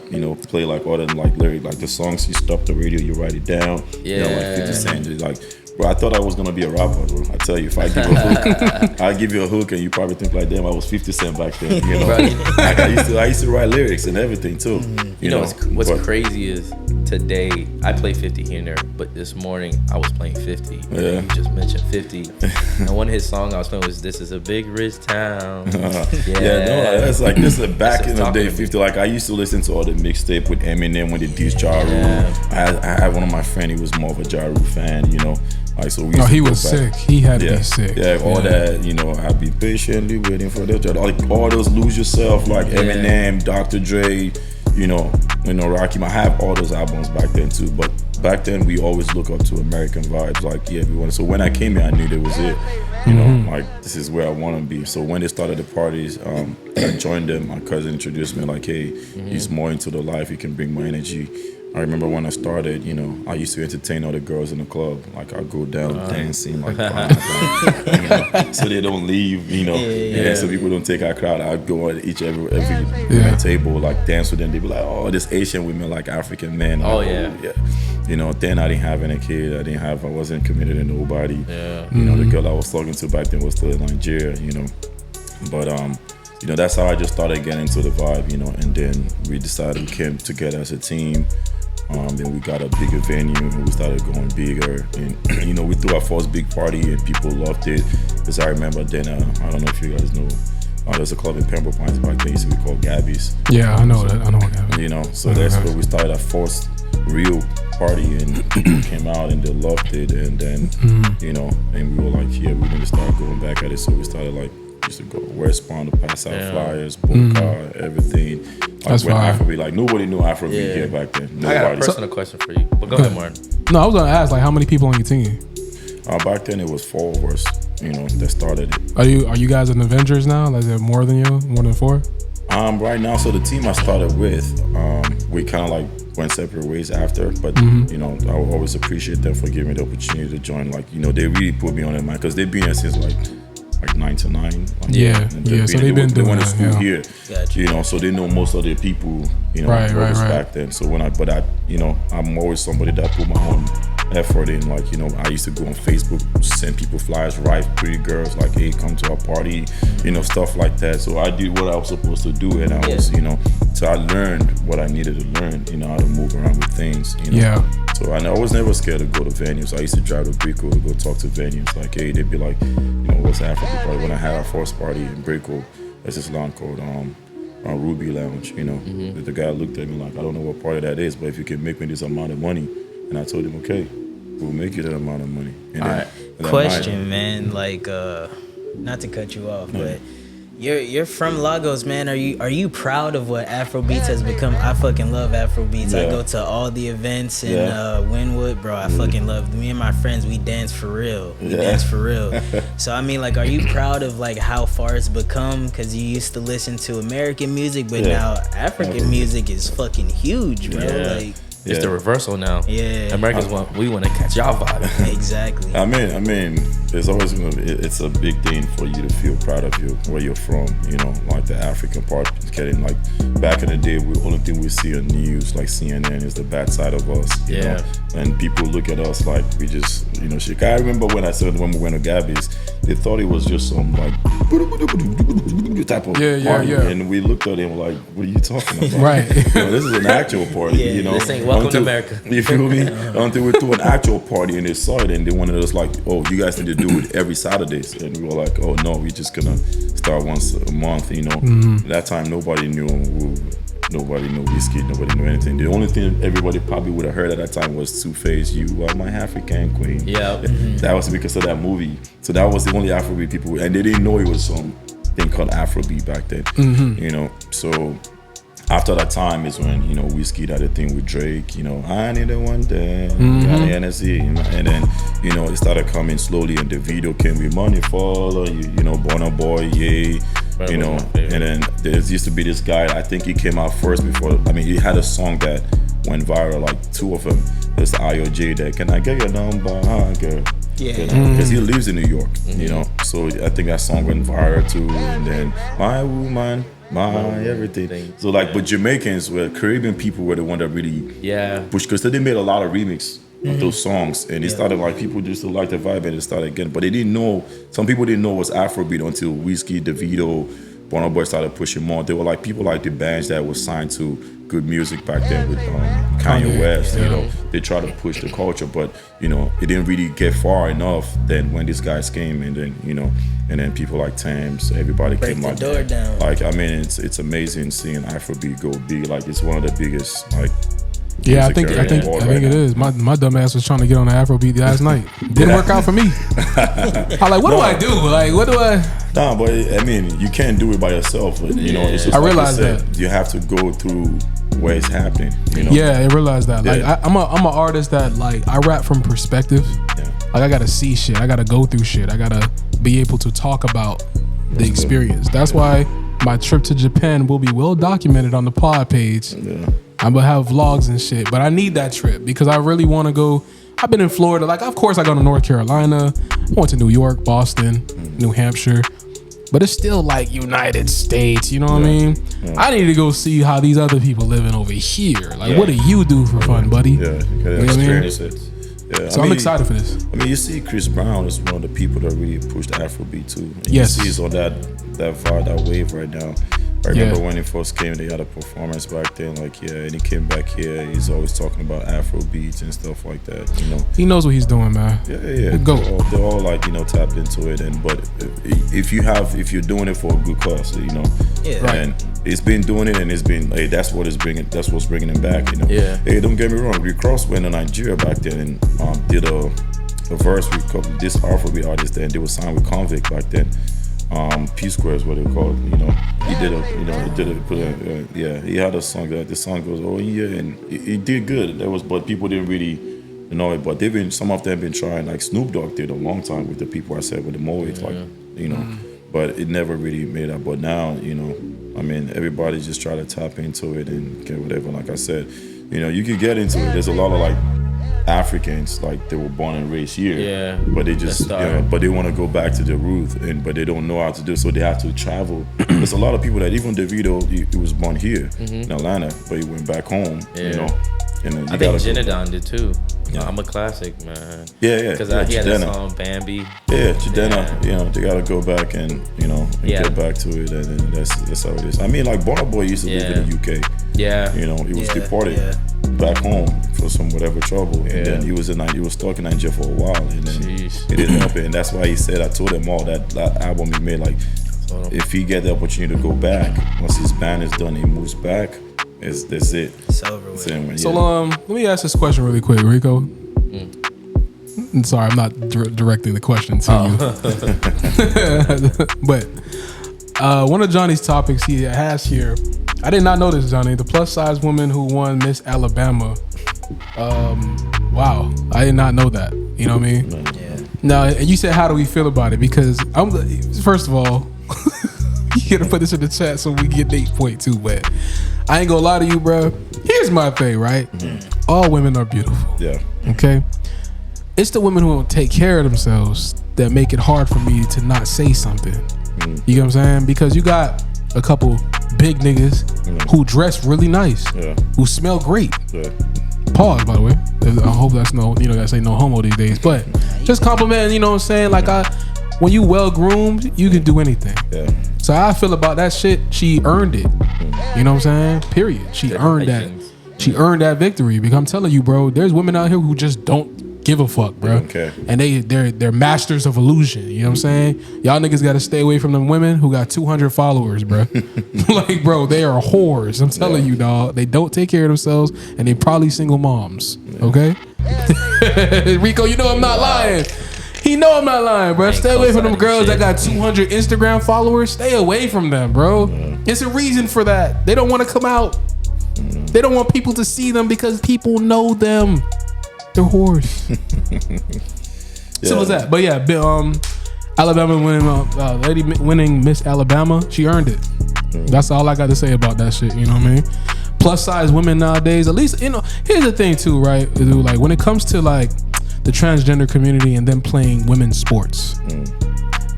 S3: play like all the like lyric, like the songs. You stop the radio, you write it down. Like 50 Cent, like. Bro, I thought I was gonna be a rapper, bro. I tell you, if I give you a hook, I'll give you a hook, and you probably think like, damn, I was 50 Cent back then. Like I used to write lyrics and everything too.
S2: You know what's crazy is today I play 50 here and there, but this morning I was playing 50. You just mentioned 50, and one of his songs I was playing was "This Is a Big Rich Town."
S3: That's like this is back in the day 50. Like I used to listen to all the mixtape with Eminem when they did Ja Rule. I had one of my friends, he was more of a Ja Rule fan, Like so,
S1: he was sick. He had to be sick.
S3: All that. I've been patiently waiting for that. Like all those Lose Yourself, like Eminem, Dr. Dre, Rakim. I have all those albums back then too. But back then we always look up to American vibes. Like everyone. So when I came here, I knew that was it. Like this is where I want to be. So when they started the parties, I joined them. My cousin introduced me like, hey, he's more into the life. He can bring more energy. I remember when I started, I used to entertain all the girls in the club. Like I'd go down dancing, like so they don't leave, so people don't take our crowd. I'd go at every table, like dance with them. They'd be like, oh, this Asian women like African men. Then I didn't have any kid. I wasn't committed to nobody. The girl I was talking to back then was still in Nigeria, But that's how I just started getting into the vibe, and then we decided we came together as a team. Then we got a bigger venue and we started going bigger. And, we threw our first big party and people loved it. Because I remember then, I don't know if you guys know, there's a club in Pembroke Pines back then used to be called Gabby's.
S1: Yeah, I know that. I know Gabby's.
S3: So that's where we started our first real party and people came out and they loved it. And then, and we were like, we need to start going back at it. So we started like, used to go West Palm to pass out flyers, Boca, everything. Like when Afrobeat, like nobody knew Afrobeat here back then. Nobody.
S2: I got a personal question for you. But go ahead, Martin.
S1: No, I was gonna ask like how many people on your team?
S3: Back then it was 4 of us, that started it.
S1: Are you guys in Avengers now? Like, is there more than you? More than 4?
S3: Right now, so the team I started with, we kind of like went separate ways after, but you know, I will always appreciate them for giving me the opportunity to join. Like, you know, they really put me on their mind because they've been here since like 9 to 9. Like,
S1: So they've been doing
S3: went to
S1: that,
S3: school here, you know, so they know most of the people, you know, back then. So you know, I'm always somebody that put my own effort in. Like, you know, I used to go on Facebook, send people flyers, write pretty girls like, hey, come to our party, you know, stuff like that. So I did what I was supposed to do, and I was, you know, so I learned what I needed to learn, you know, how to move around with things, you know. So I was never scared to go to venues. I used to drive to Brico to go talk to venues. Like, hey, they'd be like, you know, what's African party? When I had our first party in Brico, there's this lounge called Ruby Lounge, you know. The guy looked at me like, I don't know what party that is, but if you can make me this amount of money, and I told him, okay, we'll make you that amount of money. And
S4: all right. Question, man, like, not to cut you off, but you're from Lagos, man. Are you proud of what Afrobeats has become? I fucking love Afrobeats. I go to all the events in Wynwood, bro. I fucking love. Me and my friends, we dance for real. We dance for real. So I mean, like, are you proud of like how far it's become? Because you used to listen to American music, but now African music is fucking huge, bro. Like.
S2: It's the reversal now. Americans we want to catch y'all vibe.
S4: Exactly.
S3: I mean, it's always it's a big thing for you to feel proud of where you're from. You know, like the African part. Getting like back in the day, the only thing we see on news like CNN is the bad side of us. You know? And people look at us like we just, you know, shit. I remember when we went to Gabby's, they thought it was just some like type of party, and we looked at him like, what are you talking about?
S1: Right.
S3: You know, this is an actual party. You know,
S2: this ain't welcome to America.
S3: You feel me? Until we threw an actual party and they saw it and they wanted us like, oh, you guys need to do it every Saturdays, and we were like, oh no, we're just gonna start once a month. You know, that time nobody knew Whiskey, nobody knew anything. The only thing everybody probably would have heard at that time was Two-Face, you are my African queen. That was because of that movie. So that was the only Afrobeat people, and they didn't know it was some thing called Afrobeat back then. You know, so after that time is when, you know, Whiskey had a thing with Drake, you know, I need a one day, and then, you know, it started coming slowly, and the video came with Money Fall, you know, Burna Boy, you know, and then there used to be this guy, I think he came out first before, I mean, he had a song that went viral, like two of them. There's the IOJ that, can I get your number, girl? Because he lives in New York, you know, so I think that song went viral too, and then My Woman, My Everything. So like, but Jamaicans, Caribbean people were the one that really pushed, because they made a lot of remix of those songs, and it started like people just to like the vibe, and it started again. But they didn't know, some people didn't know it was Afrobeat until Whiskey, Davido, Burna Boy started pushing more. They were like people like the bands that were signed to Good Music back then with Kanye West. You know, they tried to push the culture, but you know, it didn't really get far enough. Then when these guys came, and then, you know, and then people like Thames, everybody came out. Like, I mean, it's amazing seeing Afrobeat go big. Like, it's one of the biggest like.
S1: Yeah, I think it is. My dumb ass was trying to get on the Afrobeat last night. Didn't work out for me. I'm like, what do I do? Like, what do I?
S3: Nah, but I mean, you can't do it by yourself. You know, it's just
S1: I realized that
S3: you have to go through where it's happening. You know?
S1: Yeah, I realized that. Like, I'm an artist that, like, I rap from perspective. Like, I gotta see shit. I gotta go through shit. I gotta be able to talk about the experience. That's why my trip to Japan will be well documented on the pod page. I'm gonna have vlogs and shit, but I need that trip because I really want to go. I've been in Florida, like, of course I go to North Carolina, I went to New York, Boston, New Hampshire, but it's still like United States, you know what I mean? I need to go see how these other people living over here. Like, what do you do for fun, buddy?
S3: You gotta experience it.
S1: So I'm excited for this.
S3: I mean, you see Chris Brown is one of the people that really pushed Afrobeat too. And
S1: yes.
S3: You see he's on that vibe, that wave right now. I remember when he first came, they had a performance back then, like, and he came back here, he's always talking about Afro beats and stuff like that, you know.
S1: He knows what he's doing, man. Go.
S3: They're all like, you know, tapped into it, but if you're doing it for a good cause, you know, and he's been doing it, and it's been, hey, that's what's bringing him back, you know. Hey, don't get me wrong, Rick Ross went to Nigeria back then and did a verse with this Afrobeat artist, and they were signed with Convict back then. P Square is what they call it, you know. He had a song that the song goes, oh yeah, and he did good. But people didn't really know it. But some of them been trying, like Snoop Dogg did a long time with the people I said with the Moet, like, you know. But it never really made up. But now, you know, I mean, everybody just try to tap into it and get whatever. Like I said, you know, you can get into it. There's a lot of like Africans, like they were born and raised here, but they just, but they want to go back to their roots, but they don't know how to do, so they have to travel. There's a lot of people that even Davido, he was born here in Atlanta, but he went back home, you know. And
S2: I think Jinadon did too. Yeah. I'm a classic, man.
S3: Yeah.
S2: Because he had that song Bambi.
S3: Yeah, Chidena. You know, they gotta go back and get back to it, and that's how it is. I mean, like Burna Boy used to live in the UK.
S2: Yeah.
S3: You know, he was deported back home for some whatever trouble, and then he was stuck in Nigeria for a while, and then he didn't help it, and that's why he said, I told them all that album he made, like if he get the opportunity to go back, once his band is done, he moves back. That's it.
S4: It's over with.
S1: So let me ask this question really quick, Rico. I'm sorry, I'm not directing the question to you. But one of Johnny's topics he has here, I did not know this, Johnny. The plus size woman who won Miss Alabama. Wow, I did not know that. You know what I mean?
S4: Yeah.
S1: Now, and you said, how do we feel about it? Because first of all, you gotta put this in the chat so we get 8.2. But I ain't gonna lie to you, bro. Here's my thing, right? All women are beautiful.
S3: Yeah.
S1: Okay. It's the women who don't take care of themselves that make it hard for me to not say something. You know what I'm saying? Because you got a couple big niggas who dress really nice, who smell great. Pause, by the way. I hope that's that's ain't no homo these days. But just compliment, you know what I'm saying? Like when you well groomed, you can do anything. Yeah. So how I feel about that shit, she earned it. You know what I'm saying? Period. She earned that. She earned that victory. Because I'm telling you, bro, there's women out here who just don't give a fuck, bro.
S3: Okay.
S1: And they're masters of illusion. You know what I'm saying? Y'all niggas gotta stay away from them women who got 200 followers, bro. Like, bro, they are whores. I'm telling you, dog. They don't take care of themselves, and they probably single moms. Okay? Rico, you know I'm not lying. He know I'm not lying, bro. Stay away from them girls that got 200 Instagram followers. Stay away from them, bro. It's a reason for that. They don't want to come out. They don't want people to see them because people know them. They're whores. Simple as that. But yeah, Alabama winning Miss Alabama. She earned it. That's all I got to say about that shit. You know what I mean? Plus size women nowadays, at least, here's the thing too, right? Like when it comes to like the transgender community and them playing women's sports,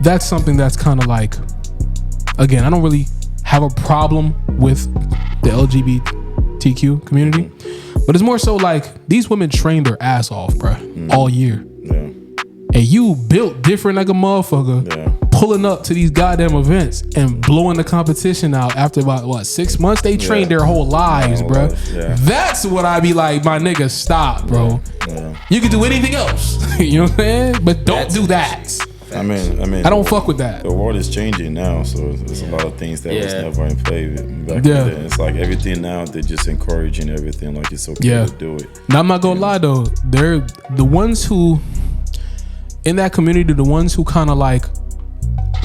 S1: that's something that's kind of like, again, I don't really have a problem with the LGBTQ community, but it's more so like these women train their ass off, bro, all year. And you built different like a motherfucker, pulling up to these goddamn events and blowing the competition out after about 6 months. They trained their whole lives, bro. That's what I be like, my nigga, stop, bro. You can do anything else, you know what I'm saying? But don't do that.
S3: I mean,
S1: I don't fuck with that.
S3: The world is changing now, so there's a lot of things that was never in play back then. It's like everything now, they're just encouraging everything. Like it's okay to do it.
S1: Now I'm not gonna lie though, they're the ones who in that community, the ones who kind of like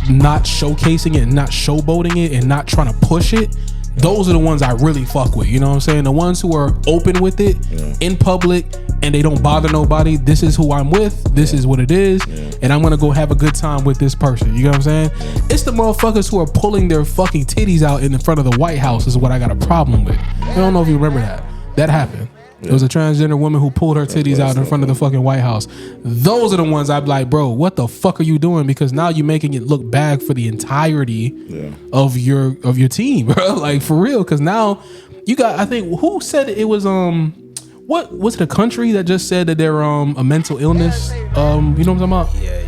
S1: not showcasing it, and not showboating it, and not trying to push it. Those are the ones I really fuck with. You know what I'm saying? The ones who are open with it in public and they don't bother nobody. This is who I'm with. This is what it is. And I'm going to go have a good time with this person. You know what I'm saying? It's the motherfuckers who are pulling their fucking titties out in front of the White House is what I got a problem with. I don't know if you remember that. That happened. There was a transgender woman who pulled her titties out in front of the fucking White House. Those are the ones I'd be like, bro, what the fuck are you doing? Because now you're making it look bad for the entirety of your team, bro. Like for real. Because now you got, I think, who said it was what was it, a country that just said that they're a mental illness? You know what I'm talking about?
S4: Yeah.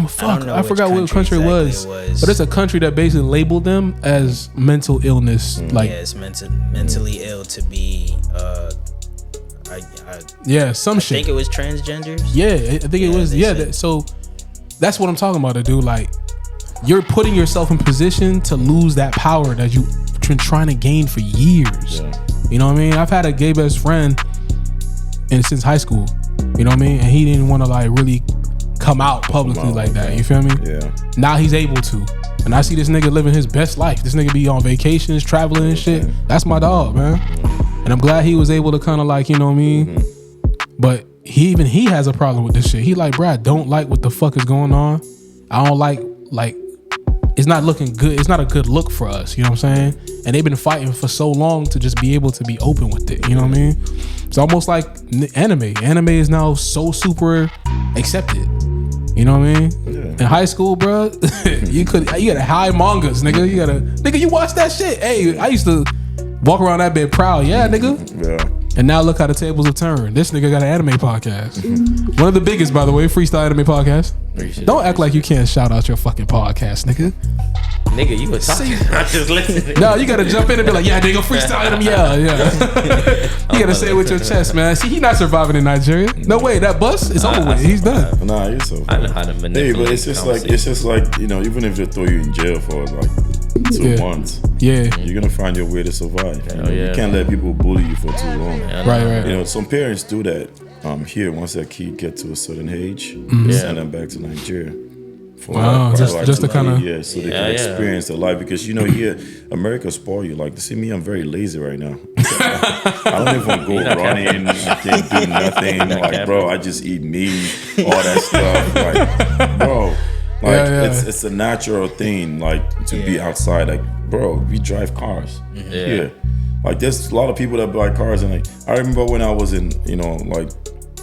S1: Fuck, I forgot what country it was. But it's a country that basically labeled them as mental illness. Like,
S4: yeah, it's mentally ill to be.
S1: Some shit.
S4: I think it was transgenders.
S1: Yeah, I think it was. Yeah, so that's what I'm talking about, dude. Like, you're putting yourself in position to lose that power that you've been trying to gain for years. You know what I mean? I've had a gay best friend since high school. You know what I mean? And he didn't want to like really come out publicly like that. You feel me? Yeah. Now he's able to. And I see this nigga living his best life. This nigga be on vacations, traveling and shit. That's my dog, man. And I'm glad he was able to kind of like, you know what I mean? But he has a problem with this shit. He like, bro, I don't like what the fuck is going on. I don't like it's not looking good. It's not a good look for us. You know what I'm saying? And they've been fighting for so long to just be able to be open with it. You know what I mean? It's almost like anime. Anime is now so super accepted. You know what I mean? Yeah. In high school, bro, you gotta hide mangas, nigga. You watch that shit. Hey, I used to walk around that bit proud. Yeah, nigga. Yeah. And now look how the tables have turned. This nigga got an anime podcast. One of the biggest, by the way, freestyle anime podcast. Don't act like you can't shout out your fucking podcast, nigga.
S2: Nigga, you was talking. I'm just listening.
S1: No, you gotta jump in and be like, yeah, nigga, freestyle them. Yeah. You gotta say it with your chest, man. See, he not surviving in Nigeria. No way, that bus is over with. He's done.
S3: Nah, he's so.
S2: I know how to manipulate.
S3: Hey, but it's just like you know, even if they throw you in jail for like 2 months, you're gonna find your way to survive. You can't let people bully you for too long.
S1: Right.
S3: You know, some parents do that. Here, once their kid get to a certain age, they send them back to Nigeria.
S1: Just to kind of
S3: so they can experience the life, because you know here America spoil you. Like, see me, I'm very lazy right now. I don't even go running. I can't do nothing. Like, bro, I just eat meat, all that stuff. Like, bro, it's a natural thing. Like to be outside. Like, bro, we drive cars here. Like, there's a lot of people that buy cars, and like I remember when I was in like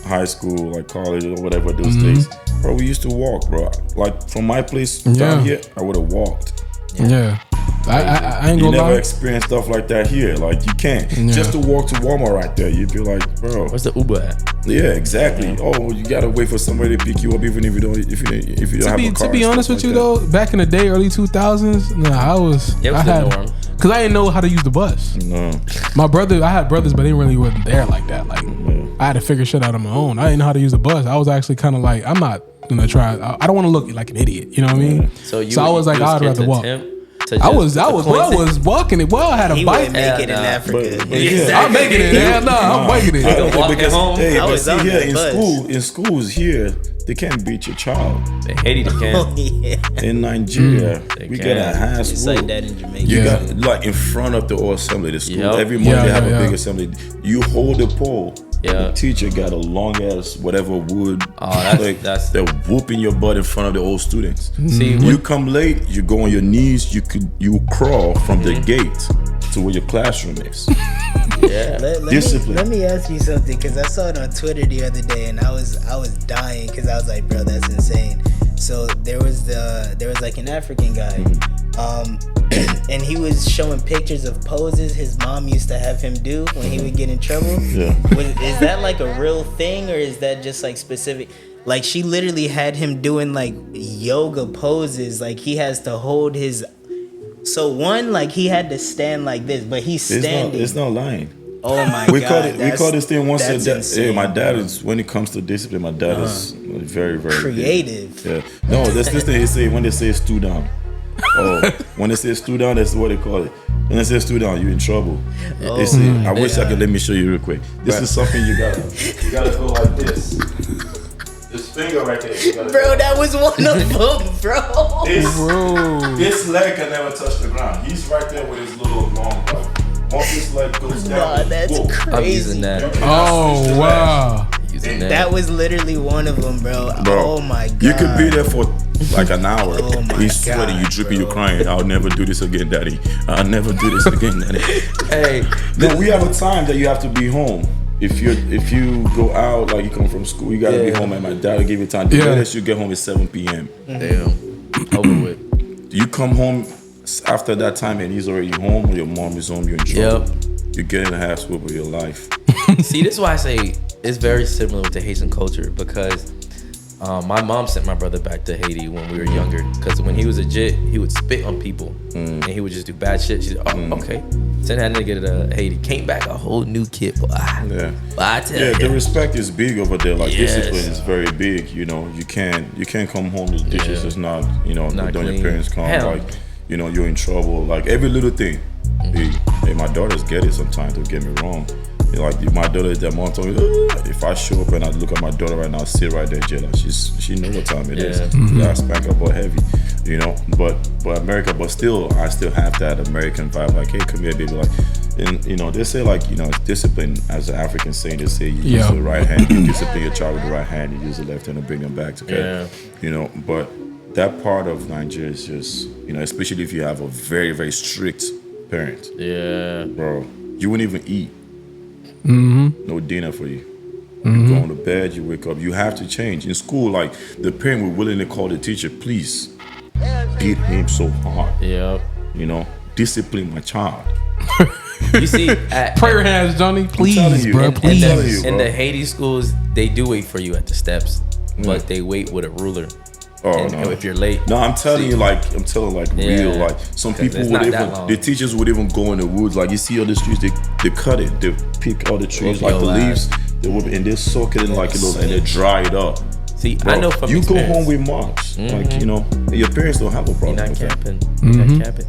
S3: high school, like college or whatever those days. Bro, we used to walk, bro. Like from my place down here, I would have walked.
S1: Yeah. I ain't gonna lie.
S3: You never experienced stuff like that here. Like you can't. Just to walk to Walmart right there, you'd be like, bro.
S2: Where's the Uber at?
S3: Yeah, exactly. Oh, you gotta wait for somebody to pick you up, even if you don't have a car.
S1: To be honest with you though, back in the day, early 2000s, because I didn't know how to use the bus. No. I had brothers, but they really wasn't there like that. Like I had to figure shit out on my own. I didn't know how to use the bus. I was actually kind of like, I'm not gonna try. I don't want to look like an idiot. You know what I mean? So I was like, I'd rather walk. I was walking it. Well, I had a bike.
S4: He wouldn't make it in Africa.
S1: I'm making it. I'm making it.
S2: Because home.
S3: I was here in schools here. They can't beat your child.
S2: In Haiti, they can.
S3: In Nigeria, we got a high school.
S4: It's like that in Jamaica.
S3: You got like in front of the whole assembly, the school. Every month they have a big assembly. You hold the pole. The teacher got a long ass whatever wood. They're whooping your butt in front of the old students. See, you come late, you go on your knees. You crawl from the gate to where your classroom is. Discipline.
S4: Let me ask you something, because I saw it on Twitter the other day, and I was dying, because I was like, bro, that's insane. So there was like an African guy, and he was showing pictures of poses his mom used to have him do when he would get in trouble. Is that like a real thing, or is that just like specific? Like, she literally had him doing like yoga poses. Like, he has to hold his. So one, like, he had to stand like this, but he's standing.
S3: It's not lying.
S4: Oh my
S3: God!
S4: We
S3: call this thing once. My dad is, when it comes to discipline, my dad is very, very
S4: creative.
S3: Big. No, that's this thing they say when they say stool down. When they say stool down, that's what they call it. When they say stool down, you're in trouble. They say, I wish I could. Let me show you real quick. This is something you gotta go like this. This finger right there.
S4: Bro, that was one of them, bro.
S3: This leg can never touch the ground. He's right there with his little long leg. Once his leg goes down,
S4: nah, that's crazy.
S2: I'm using that.
S1: Oh, wow.
S4: That was literally one of them, bro. Oh my God.
S3: You could be there for like an hour. He's sweating, you dripping, you crying. I'll never do this again, daddy. I'll never do this again, daddy. Hey, no, we have a time that you have to be home. If you go out, like you come from school, you gotta be home, and my dad will give you time. The latest you get home is 7 p.m.
S2: Damn. Over with.
S3: You come home after that time and he's already home, or your mom is home, you're in trouble. You're getting a half swoop of your life.
S2: See, this is why I say it's very similar with the Haitian culture, because my mom sent my brother back to Haiti when we were younger, because when he was a jit, he would spit on people and he would just do bad shit. She said, okay. Send that nigga to Haiti. Came back a whole new kid. Boy, I tell you.
S3: The respect is big over there. Like, discipline is very big. You know, you can't come home, the dishes is not, not when your parents come, like, you're in trouble. Like, every little thing. Hey, my daughters get it sometimes, don't get me wrong. Like, my daughter, that mom told me, if I show up and I look at my daughter right now, sit right there, Jayla. She knows what time it is. I spank her butt heavy, But America, but still, I still have that American vibe. Like, hey, come here, baby. Like, and they say, like, discipline, as an African saying, they say you use the right hand, you discipline your child with the right hand, you use the left hand to bring them back. Okay, but that part of Nigeria is just, especially if you have a very, very strict parent.
S2: Yeah.
S3: Bro, you wouldn't even eat. No dinner for you. You go to bed, you wake up, you have to change. In school, like, the parent would willingly call the teacher, please, beat him so hard.
S2: Yeah.
S3: Discipline my child.
S2: You see,
S1: prayer hands, Johnny, please, bro, please.
S2: In the Haiti schools, they do wait for you at the steps, but they wait with a ruler.
S3: Oh, no.
S2: If you're late.
S3: No, I'm telling you, real, like, some people would even, the teachers would even go in the woods, like, you see on the streets, they cut it, they pick all the trees, like the leaves, and they soak it in like a little, and they dry it up.
S2: See, bro, I know from
S3: you go home with marks, like, your parents don't have a problem.
S2: You're not camping. You're not camping.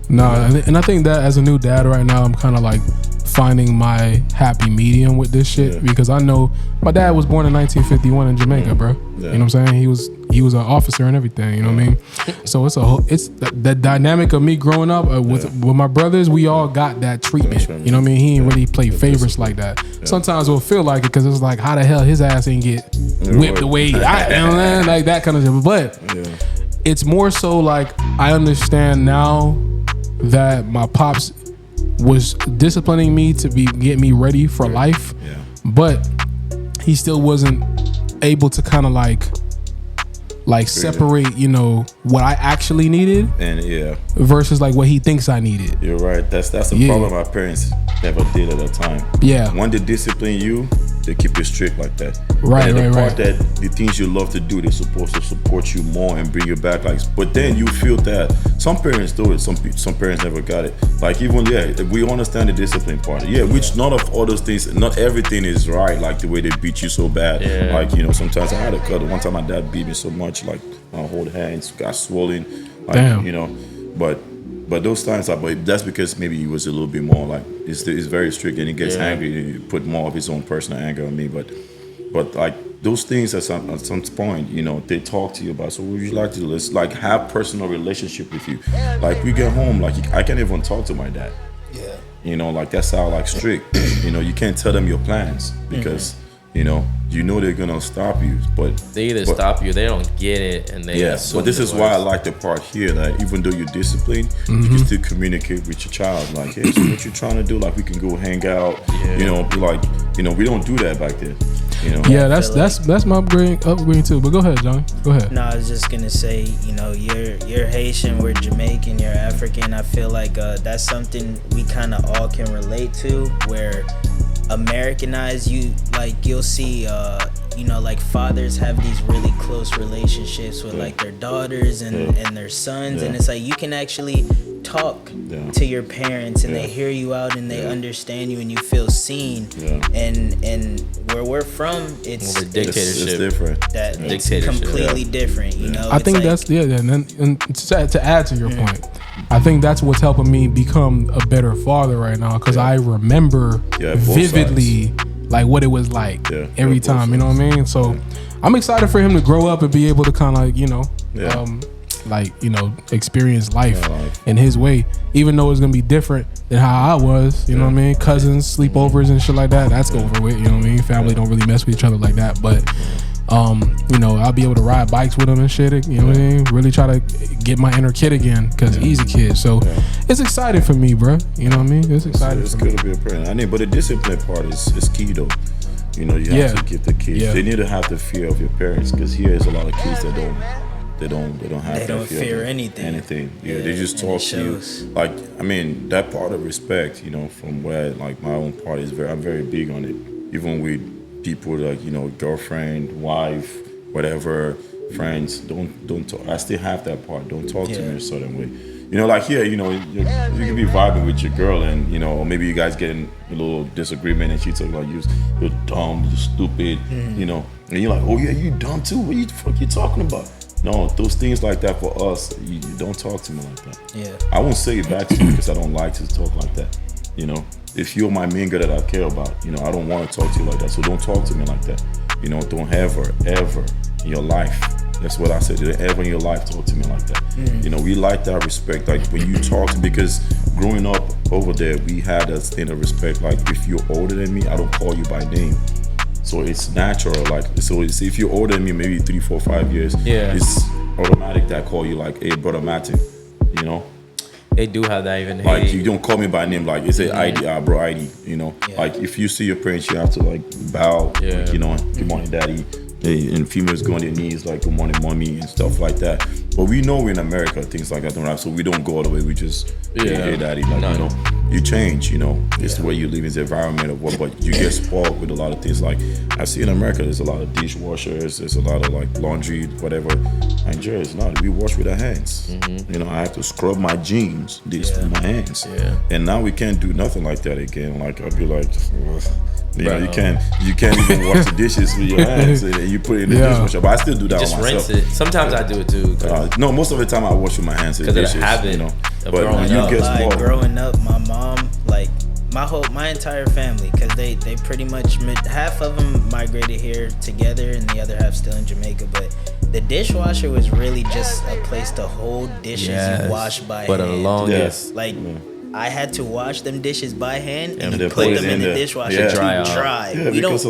S1: No, and I think that as a new dad right now, I'm kind of like finding my happy medium with this shit because I know my dad was born in 1951 in Jamaica, bro. You know what I'm saying? He was an officer and everything. You know what I mean? So it's the dynamic of me growing up with my brothers. We all got that treatment. You know what I mean? He ain't really play favorites like that. Sometimes we'll feel like it because it's like, how the hell his ass ain't get whipped away? Like that kind of shit. But it's more so like I understand now that my pops was disciplining me to get me ready for life, but he still wasn't able to kind of like separate, what I actually needed, and versus like what he thinks I needed.
S3: You're right. That's the problem my parents never did at that time. Yeah. When they discipline you, they keep it strict like that. Right, and the part that the things you love to do, they're supposed to support you more and bring you back. Like, but then you feel that some parents do it, some parents never got it. Like even we understand the discipline part. Which none of all those things, not everything is right. Like the way they beat you so bad. Yeah. Like sometimes I had a cut. One time my dad beat me so much, like my whole hands got swollen. Like, damn. But those times, but that's because maybe he was a little bit more like he's very strict and he gets angry and he put more of his own personal anger on me. But like those things at some point, they talk to you about. So would you like to like have personal relationship with you? Like we get home, like I can't even talk to my dad. Yeah. Like that's how like strict. You can't tell them your plans because they're gonna stop you, but
S2: they either stop you, they don't get it, and they
S3: but this is why I like the part here that even though you're disciplined, you can still communicate with your child. Like, hey, so what you trying to do? Like, we can go hang out. Be like, we don't do that back then.
S1: Yeah, that's my upbringing too. But go ahead, John. Go ahead.
S4: No, I was just gonna say, you're Haitian, we're Jamaican, you're African. I feel like that's something we kind of all can relate to, where Americanized, you'll see like fathers have these really close relationships with like their daughters and their sons, and it's like you can actually talk to your parents and they hear you out and they understand you and you feel seen. And where we're from, it's
S2: dictatorship.
S3: It's different.
S4: It's completely different.
S1: I think that's and to add to your point, I think that's what's helping me become a better father right now because I remember vividly like what it was like every time. You know what I mean? So I'm excited for him to grow up and be able to kind of experience life in his way, even though it's gonna be different than how I was. You know what I mean? Cousins, sleepovers, and shit like that. That's over with. You know what I mean? Family don't really mess with each other like that, but. I'll be able to ride bikes with him and shit. You know what I mean? Really try to get my inner kid again because he's a kid. So it's exciting for me, bro. You know what I mean? It's exciting.
S3: It's good to be a parent. But the discipline part is key though. You have to give the kids. They need to have the fear of your parents because here is a lot of kids that don't have.
S4: They don't fear anything.
S3: Yeah, they just talk to you. Like that part of respect. From where like my own part is I'm very big on it. Even with people like girlfriend, wife, whatever, friends, don't talk. I still have that part. Don't talk to me in a certain way. Like here, you can be vibing with your girl and or maybe you guys get in a little disagreement and she talking about you're dumb, you're stupid, and you're like, oh yeah, you dumb too. What the fuck you talking about? No, those things like that for us, you don't talk to me like that. Yeah. I won't say it back to you because I don't like to talk like that. If you're my main girl that I care about, I don't want to talk to you like that. So don't talk to me like that. Don't ever in your life. That's what I said. Don't ever in your life talk to me like that. We like that respect. Like when you talk to, because growing up over there, we had that thing of respect. Like if you're older than me, I don't call you by name. So it's natural. Like, so if you're older than me, maybe 3, 4, 5 years, it's automatic that call you like, hey, brother Matthew, you know.
S2: They do have that even.
S3: Like you don't call me by name, like it's a ID, bro, ID. You know, like if you see your parents, you have to like bow, like, you know, good morning, daddy. And females go on their knees like good morning, mommy, and stuff like that. But we know we're in America, things like that don't happen, so we don't go all the way. We just hey daddy, like you know, you change. You know, it's the way you live, it's the environment of what. But you get spoiled with a lot of things. Like I see in America, there's a lot of dishwashers, there's a lot of like laundry, whatever. Nigeria is not. We wash with our hands. You know, I have to scrub my jeans with my hands. And now we can't do nothing like that again. Like I'll be like, you know, you can't even wash the dishes with your hands. You put it in the dishwasher, but I still do that
S2: just
S3: with myself.
S2: Rinse it. Sometimes I do it too.
S3: No, most of the time I wash with my hands.
S2: Because I have it.
S3: You know,
S2: but
S4: growing up, my mom, like my entire family, because they pretty much half of them migrated here together, and the other half still in Jamaica. But the dishwasher was really just a place to hold dishes you wash by hand.
S2: For the longest,
S4: I had to wash them dishes by hand and put them in the dishwasher to dry.
S3: Yeah, we don't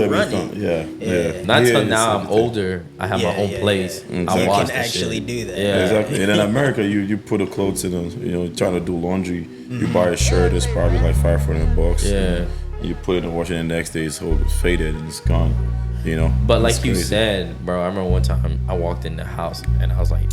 S3: run
S4: it.
S2: Not until now I'm older. I have my own place. I wash
S4: can actually do that.
S3: Yeah, exactly. And in America, you put the clothes in, you know, trying to do laundry. You buy a shirt, it's probably like $500.
S2: Yeah.
S3: You put it in the washer, and the next day it's faded and it's gone. You know.
S2: But like you said, bro, I remember one time I walked in the house and I was like,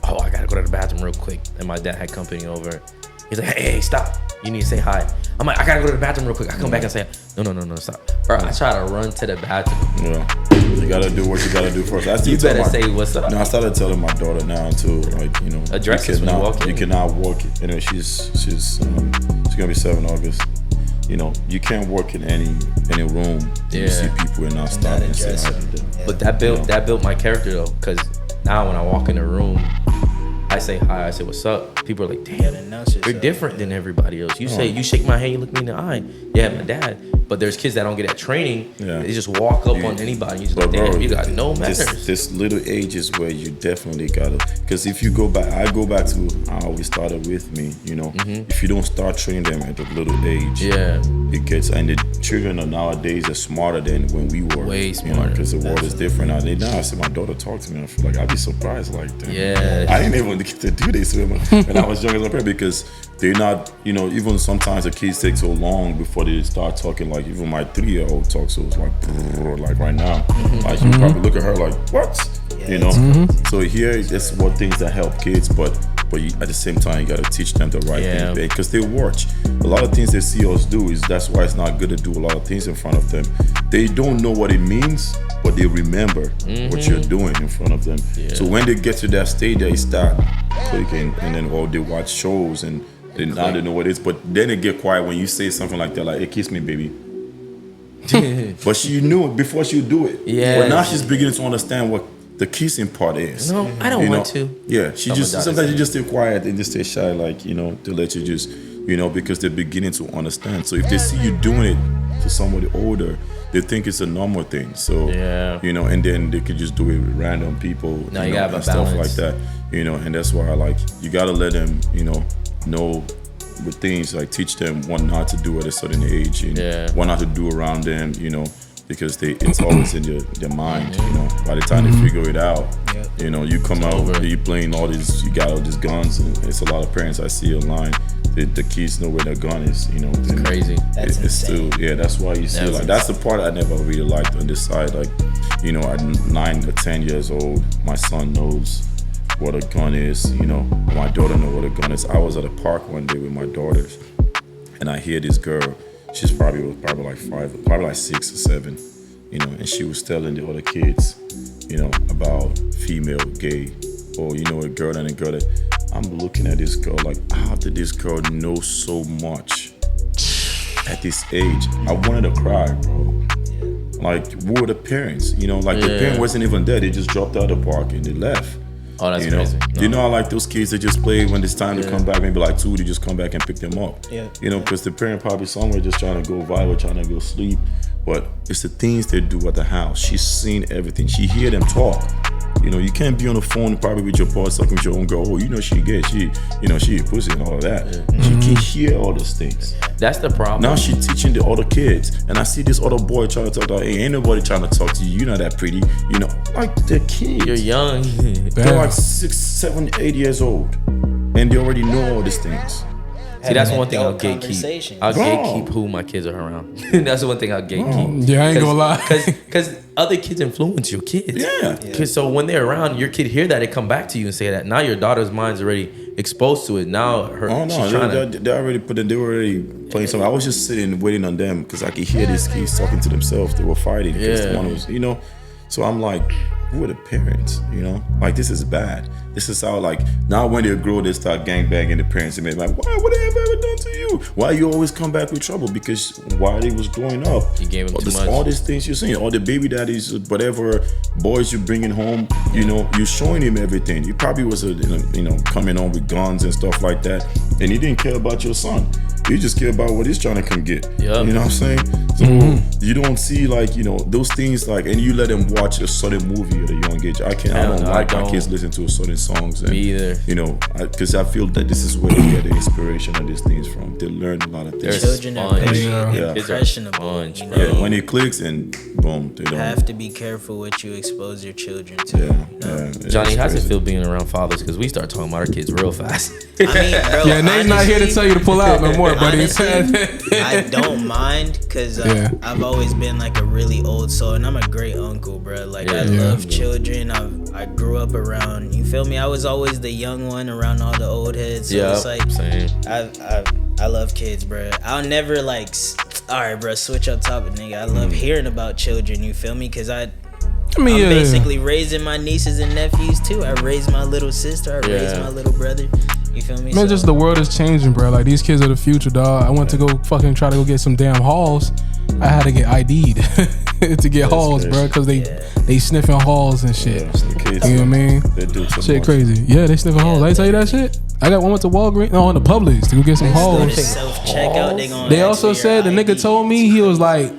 S2: oh, I gotta go to the bathroom real quick. And my dad had company over. He's like, hey, stop. You need to say hi. I'm like, I gotta go to the bathroom real quick. I come back and say, no, stop. Bro, I try to run to the bathroom.
S3: Yeah. You gotta do what you gotta do first.
S2: You better say what's up.
S3: No, I started telling my daughter now too, like, you know,
S2: address when you walk in.
S3: You cannot walk. Anyway, she's gonna be 7 August. You know, you can't work in any room. You see people and not stop and say hi to them.
S2: But that built my character though, because now when I walk in the room, I say hi, I say what's up. People are like, damn, you're different than everybody else. You say, you shake my hand, you look me in the eye. Yeah, my dad. But there's kids that don't get that training. They just walk up on anybody. You just like, damn, you got no manners.
S3: This little age is where you definitely gotta, because if you go back, I go back to how we started with me, you know. If you don't start training them at a little age, it gets, and the children of nowadays are smarter than when we were.
S2: Way smarter.
S3: Because the world is different now. Now I see my daughter talk to me, I feel like I'd be surprised like that.
S2: Yeah.
S3: I didn't even get to do this when I was young as a parent, because they're not, you know, even sometimes the kids take so long before they start talking. Like even my 3-year-old talks, so it's like right now, like you probably look at her like, what? You know. So here, that's what things that help kids, but you, at the same time, you gotta teach them the right thing, because they watch a lot of things they see us do. That's why it's not good to do a lot of things in front of them. They don't know what it means, but they remember what you're doing in front of them. So when they get to that stage, they start clicking, and then they watch shows, and now they know what it is. But then they get quiet when you say something like that, like, hey, kiss me, baby. But she knew it before she would do it. But now she's beginning to understand what the kissing part is.
S2: No, I don't want to.
S3: Yeah, sometimes you just stay quiet and just stay shy, like, you know, to let you just, you know, because they're beginning to understand. So if they see you doing it to somebody older, they think it's a normal thing. So you know, and then they could just do it with random people,
S2: now
S3: you know,
S2: have
S3: and
S2: a
S3: stuff
S2: balance.
S3: like that. You know, and that's why I like, you gotta let them, you know with things, like teach them what not to do at a certain age, and what not to do around them, you know, because it's always in their mind, you know. By the time they figure it out, you know, you come out, you playing all these, you got all these guns, and it's a lot of parents I see online, the kids know where their gun is, you know.
S2: It's crazy.
S4: It's
S3: still, that's why you see, like, that's the part I never really liked on this side. Like, you know, at 9 or 10 years old, my son knows what a gun is, you know. My daughter know what a gun is. I was at a park one day with my daughters, and I hear this girl. She's probably like 5, probably like 6 or 7, you know. And she was telling the other kids, you know, about female, gay, or, you know, a girl and a girl. That I'm looking at this girl like, how did this girl know so much at this age? I wanted to cry, bro. Like, where were the parents? You know, like the parent wasn't even there. They just dropped out of the park and they left.
S2: Oh, that's
S3: crazy.
S2: No.
S3: You know how like those kids that just play when it's time to come back, maybe like 2, they just come back and pick them up. You know, because the parent probably somewhere just trying to go viral, trying to go sleep. But it's the things they do at the house. She's seen everything. She hear them talk. You know, you can't be on the phone probably with your boss talking with your own girl. Oh, you know she pussy and all of that. She can hear all those things.
S2: That's the problem.
S3: Now she teaching the other kids, and I see this other boy trying to talk to her. Hey, ain't nobody trying to talk to you. You're not that pretty. You know, like they're kids.
S2: You're young.
S3: They're like 6, 7, 8 years old, and they already know all these things.
S2: See, that's one thing I'll gatekeep. I'll gatekeep who my kids are around. That's the one thing I'll gatekeep.
S1: Yeah, I ain't gonna lie.
S2: Because other kids influence your kids.
S3: Yeah.
S2: So when they're around, your kid hear that, they come back to you and say that. Now your daughter's mind's already exposed to it. Now
S3: they already they were already playing something. I was just sitting waiting on them because I could hear these kids talking to themselves. They were fighting.
S2: Yeah.
S3: One was, you know. So I'm like, who are the parents? You know, like this is bad. This is how like now when they grow, they start gangbanging the parents and be like, why? What have I ever done to you? Why you always come back with trouble? Because while they was growing up,
S2: you gave them too much.
S3: All these things you're saying, all the baby daddies, whatever boys you bringing home, you know, you're showing him everything. You probably was coming on with guns and stuff like that, and he didn't care about your son. You just care about what he's trying to come get.
S2: Yep.
S3: You know what I'm saying? So you don't see like, you know, those things like, and you let them watch a certain movie at a young age. I don't like my kids listen to certain songs. And,
S2: me either.
S3: You know, because I feel that this is where they get the inspiration of these things from. They learn a lot of things.
S4: Children are impressionable. You know?
S3: Yeah, when it clicks and boom, they don't.
S4: Have to be careful what you expose your children to.
S2: Johnny, how's it feel being around fathers? Because we start talking about our kids real fast.
S4: I mean, bro,
S1: yeah, Nate's not here to tell you to pull out no more, buddy.
S4: Honestly, I don't mind because I've always been like a really old soul, and I'm a great uncle, bro. Like I love children. I grew up around. You feel me? I was always the young one around all the old heads. So it's like
S2: same.
S4: I love kids, bro. I'll never like. All right, bro. Switch up topic, nigga. I love hearing about children. You feel me? Because I'm basically raising my nieces and nephews too. I raised my little sister. I raised my little brother. You feel me?
S1: Man, just the world is changing, bro. Like these kids are the future, dog. I went to go fucking try to go get some damn halls. I had to get ID'd to get halls, bro, because they sniffing halls and shit. You know what I mean?
S3: They do
S1: shit crazy. Yeah, they sniffing halls. I tell you that shit. I got one went to Walgreens, in the Publix to go get some halls.
S4: Self-checkout.
S1: They also said the nigga told me he was like,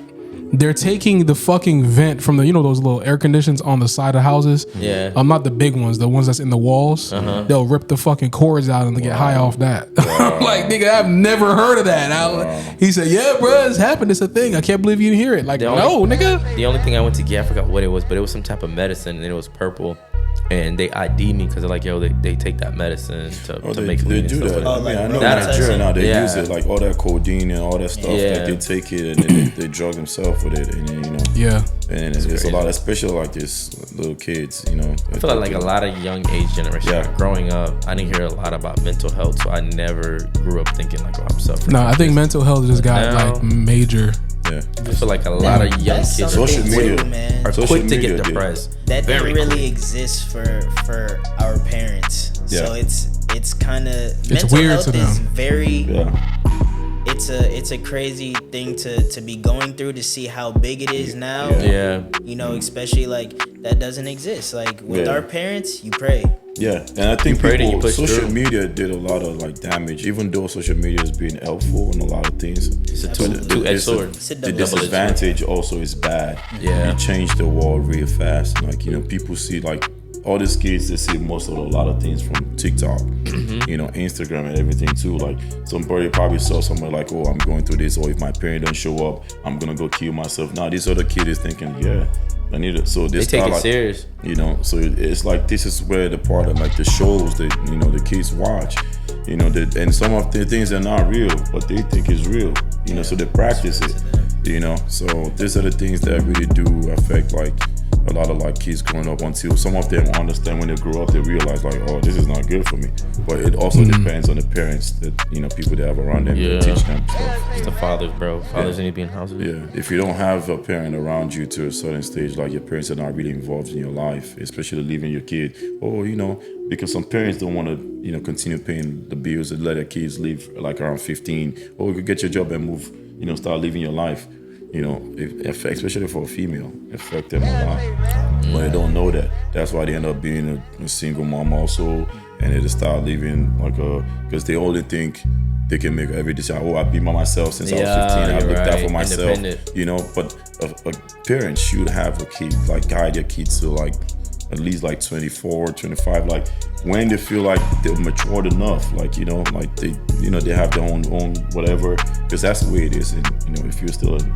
S1: they're taking the fucking vent from the, those little air conditions on the side of houses.
S2: Yeah.
S1: Not the big ones, the ones that's in the walls. They'll rip the fucking cords out and get high off that. I'm like, nigga, I've never heard of that. He said, yeah, bro, it's happened. It's a thing. I can't believe you didn't hear it. Like, nigga.
S2: The only thing I went to get, I forgot what it was, but it was some type of medicine and it was purple. And they ID me because they're like, yo, they take that medicine to make
S3: they do that. I know in Nigeria now they use it, like all that codeine and all that stuff. That they take it and then they drug themselves with it, and then and it's a lot, especially like this little kids. I
S2: feel like a lot of young age generation. Growing up, I didn't hear a lot about mental health, so I never grew up thinking like, oh, I'm suffering.
S1: No, I think mental health just got like major.
S2: Yeah. I feel like a lot of young kids
S3: social media
S2: are quick to get depressed.
S4: That didn't really exist for our parents. So it's kind of mental
S1: weird
S4: health
S1: to them.
S4: is very it's a crazy thing to be going through, to see how big it is now. Especially like that doesn't exist. Like with our parents, you pray.
S3: Yeah, and I think social media did a lot of like damage, even though social media is being helpful in a lot of things.
S2: It's a two-edged sword.
S3: The disadvantage also is bad.
S2: Yeah,
S3: it changed the world real fast. Like people see like all these kids, they see a lot of things from TikTok, Instagram and everything too. Like somebody probably saw somewhere like, oh, I'm going through this, or if my parent don't show up, I'm gonna go kill myself. Now these other kids is thinking, I need it. So they
S2: take it serious.
S3: So it's like this is where the part of like the shows that the kids watch, and some of the things are not real, but they think is real. So they practice it. So these are the things that really do affect like a lot of like kids growing up, until some of them understand when they grow up, they realize like, oh, this is not good for me. But it also depends on the parents that people they have around them to teach them stuff.
S2: It's the fathers, bro. Fathers need to be in houses.
S3: Yeah, if you don't have a parent around you to a certain stage, like your parents are not really involved in your life, especially leaving your kid, or because some parents don't want to continue paying the bills and let their kids leave like around 15, or you could get your job and move, start living your life. Especially for a female, affect them a lot. But they don't know that. That's why they end up being a single mom also, and they just start living because they only think they can make every decision. Oh, I've been by myself since I was 15. I've looked out for myself. But a parent should have a kid, like guide your kids to like at least like 24, 25, like when they feel like they're matured enough, like, you know, like they have their own whatever, because that's the way it is. And, you know, if you're still in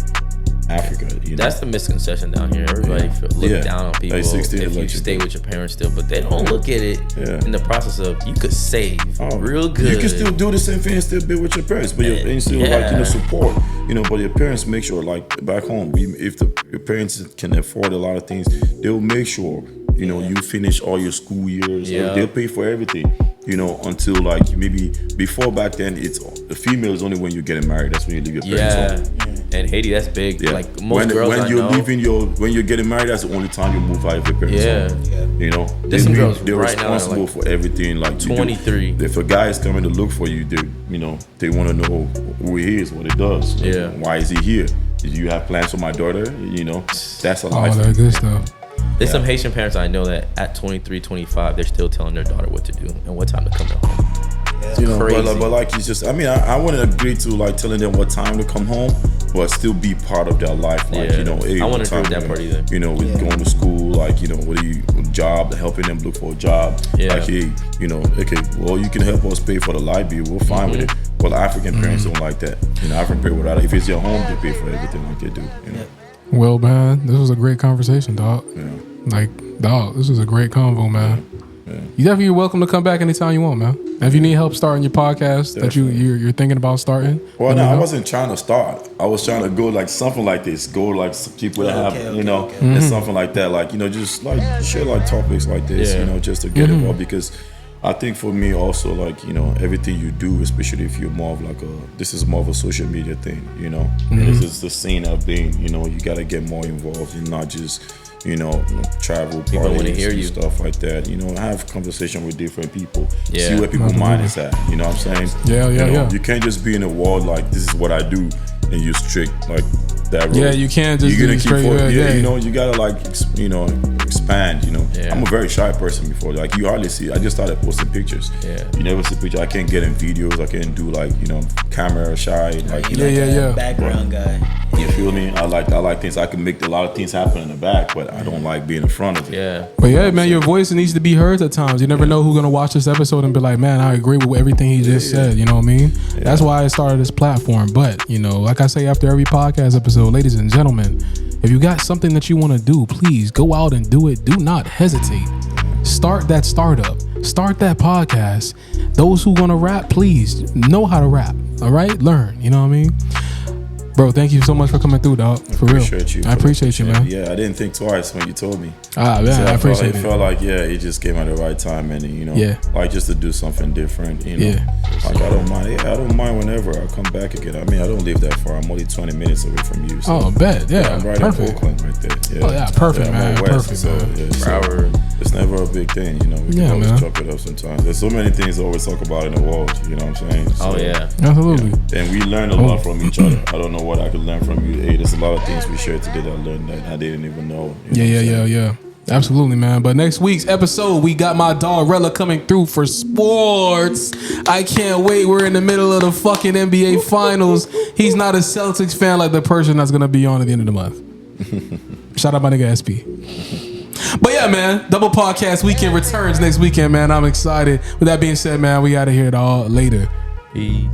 S3: Africa, you know.
S2: That's the misconception down here. Everybody look down on people
S3: like 16,
S2: if you stay with your parents still, but they don't look at it in the process of you could save real good.
S3: You can still do the same thing and still be with your parents, but and still like, you know, support, you know. But your parents make sure, like back home, if your parents can afford a lot of things, they'll make sure, you know, you finish all your school years. Like, they'll pay for everything, you know, until like maybe before. Back then, it's the female is only when you're getting married. That's when you leave your parents home.
S2: And Haiti, that's big. Yeah. Like most girls
S3: when you're
S2: I know,
S3: when you're getting married, that's the only time you move out of your parents home. You know, they're
S2: right
S3: responsible for everything. Like
S2: 23.
S3: If a guy is coming to look for you, they want to know who he is, what he does. Why is he here? Did you have plans for my daughter? You know, that's a life.
S1: All that good stuff.
S2: There's some Haitian parents I know that at 23, 25, they're still telling their daughter what to do and what time to come home.
S3: You know, but like it's just, I mean, I wouldn't agree to like telling them what time to come home, but still be part of their life. Like, you know, hey,
S2: I wouldn't agree with that part either.
S3: You know, with going to school, like, you know, job, helping them look for a job. Like, hey, you know, okay, well, you can help us pay for the light bill. We're fine with it. But African parents don't like that. You know, African parents without it. If it's your home, they pay for everything like they do. You know.
S1: Well, man, this was a great conversation, dog. Like, dog, this was a great convo, man. You definitely welcome to come back anytime you want, man. And if you need help starting your podcast that you're thinking about starting.
S3: Well, no, I wasn't trying to start. I was trying to go like something like this. Go like people that have, you know, and something like that. Like, you know, just like share like topics like this, you know, just to get involved. Because I think for me also, like, you know, everything you do, especially if you're more of like this is more of a social media thing, you know. And this is the scene of being, you know, you got to get more involved and not just, you know, travel,
S2: people want to hear you,
S3: stuff like that. You know, have conversation with different people. See where people's mind is at. You know what I'm saying? You can't just be in a world like this is what I do and you strict like that road.
S1: Yeah, you can't just
S3: you're gonna keep you know, you gotta like, you know, expand, you know. I'm a very shy person before. Like, you hardly see. I just started posting pictures. You never see pictures. I can't get in videos. I can't do like, you know, camera shy. Like,
S4: background guy.
S3: You feel me? I like things. I can make a lot of things happen in the back, but I don't like being in front of it.
S1: But man, your voice needs to be heard at times. You never know who's gonna watch this episode and be like, man, I agree with everything he just said. You know what I mean? That's why I started this platform. But, you know, like I say after every podcast episode, ladies and gentlemen, if you got something that you want to do, please go out and do it. Do not hesitate. Start that startup. Start that podcast. Those who want to rap, please know how to rap. All right? Learn. You know what I mean? Bro, thank you so much for coming through, dog. For real. I appreciate you, man.
S3: Yeah, I didn't think twice when you told me.
S1: Man, I appreciate it.
S3: It felt like, it just came at the right time, and, you know, like just to do something different, you know. Like, I don't mind. I don't mind whenever I come back again. I mean, I don't live that far. I'm only 20 minutes away from you. So.
S1: Oh, bet. Yeah,
S3: I'm right
S1: perfect.
S3: in Oakland right there.
S1: Perfect, man. Perfect,
S3: so, it's never a big thing, you know. We can always chop it up sometimes. There's so many things to always talk about in the world, you know what I'm saying? So,
S1: absolutely.
S3: And we learn a lot from each other. I don't know what I could learn from you. Hey, there's a lot of things we shared today that I learned that I didn't even know.
S1: Yeah. Absolutely, man. But next week's episode, we got my dog Rella coming through for sports. I can't wait. We're in the middle of the fucking NBA finals. He's not a Celtics fan like the person that's going to be on at the end of the month. Shout out my nigga SP. But yeah, man, Double Podcast Weekend returns next weekend, man. I'm excited. With that being said, man, we got to hear it all later.
S2: Peace.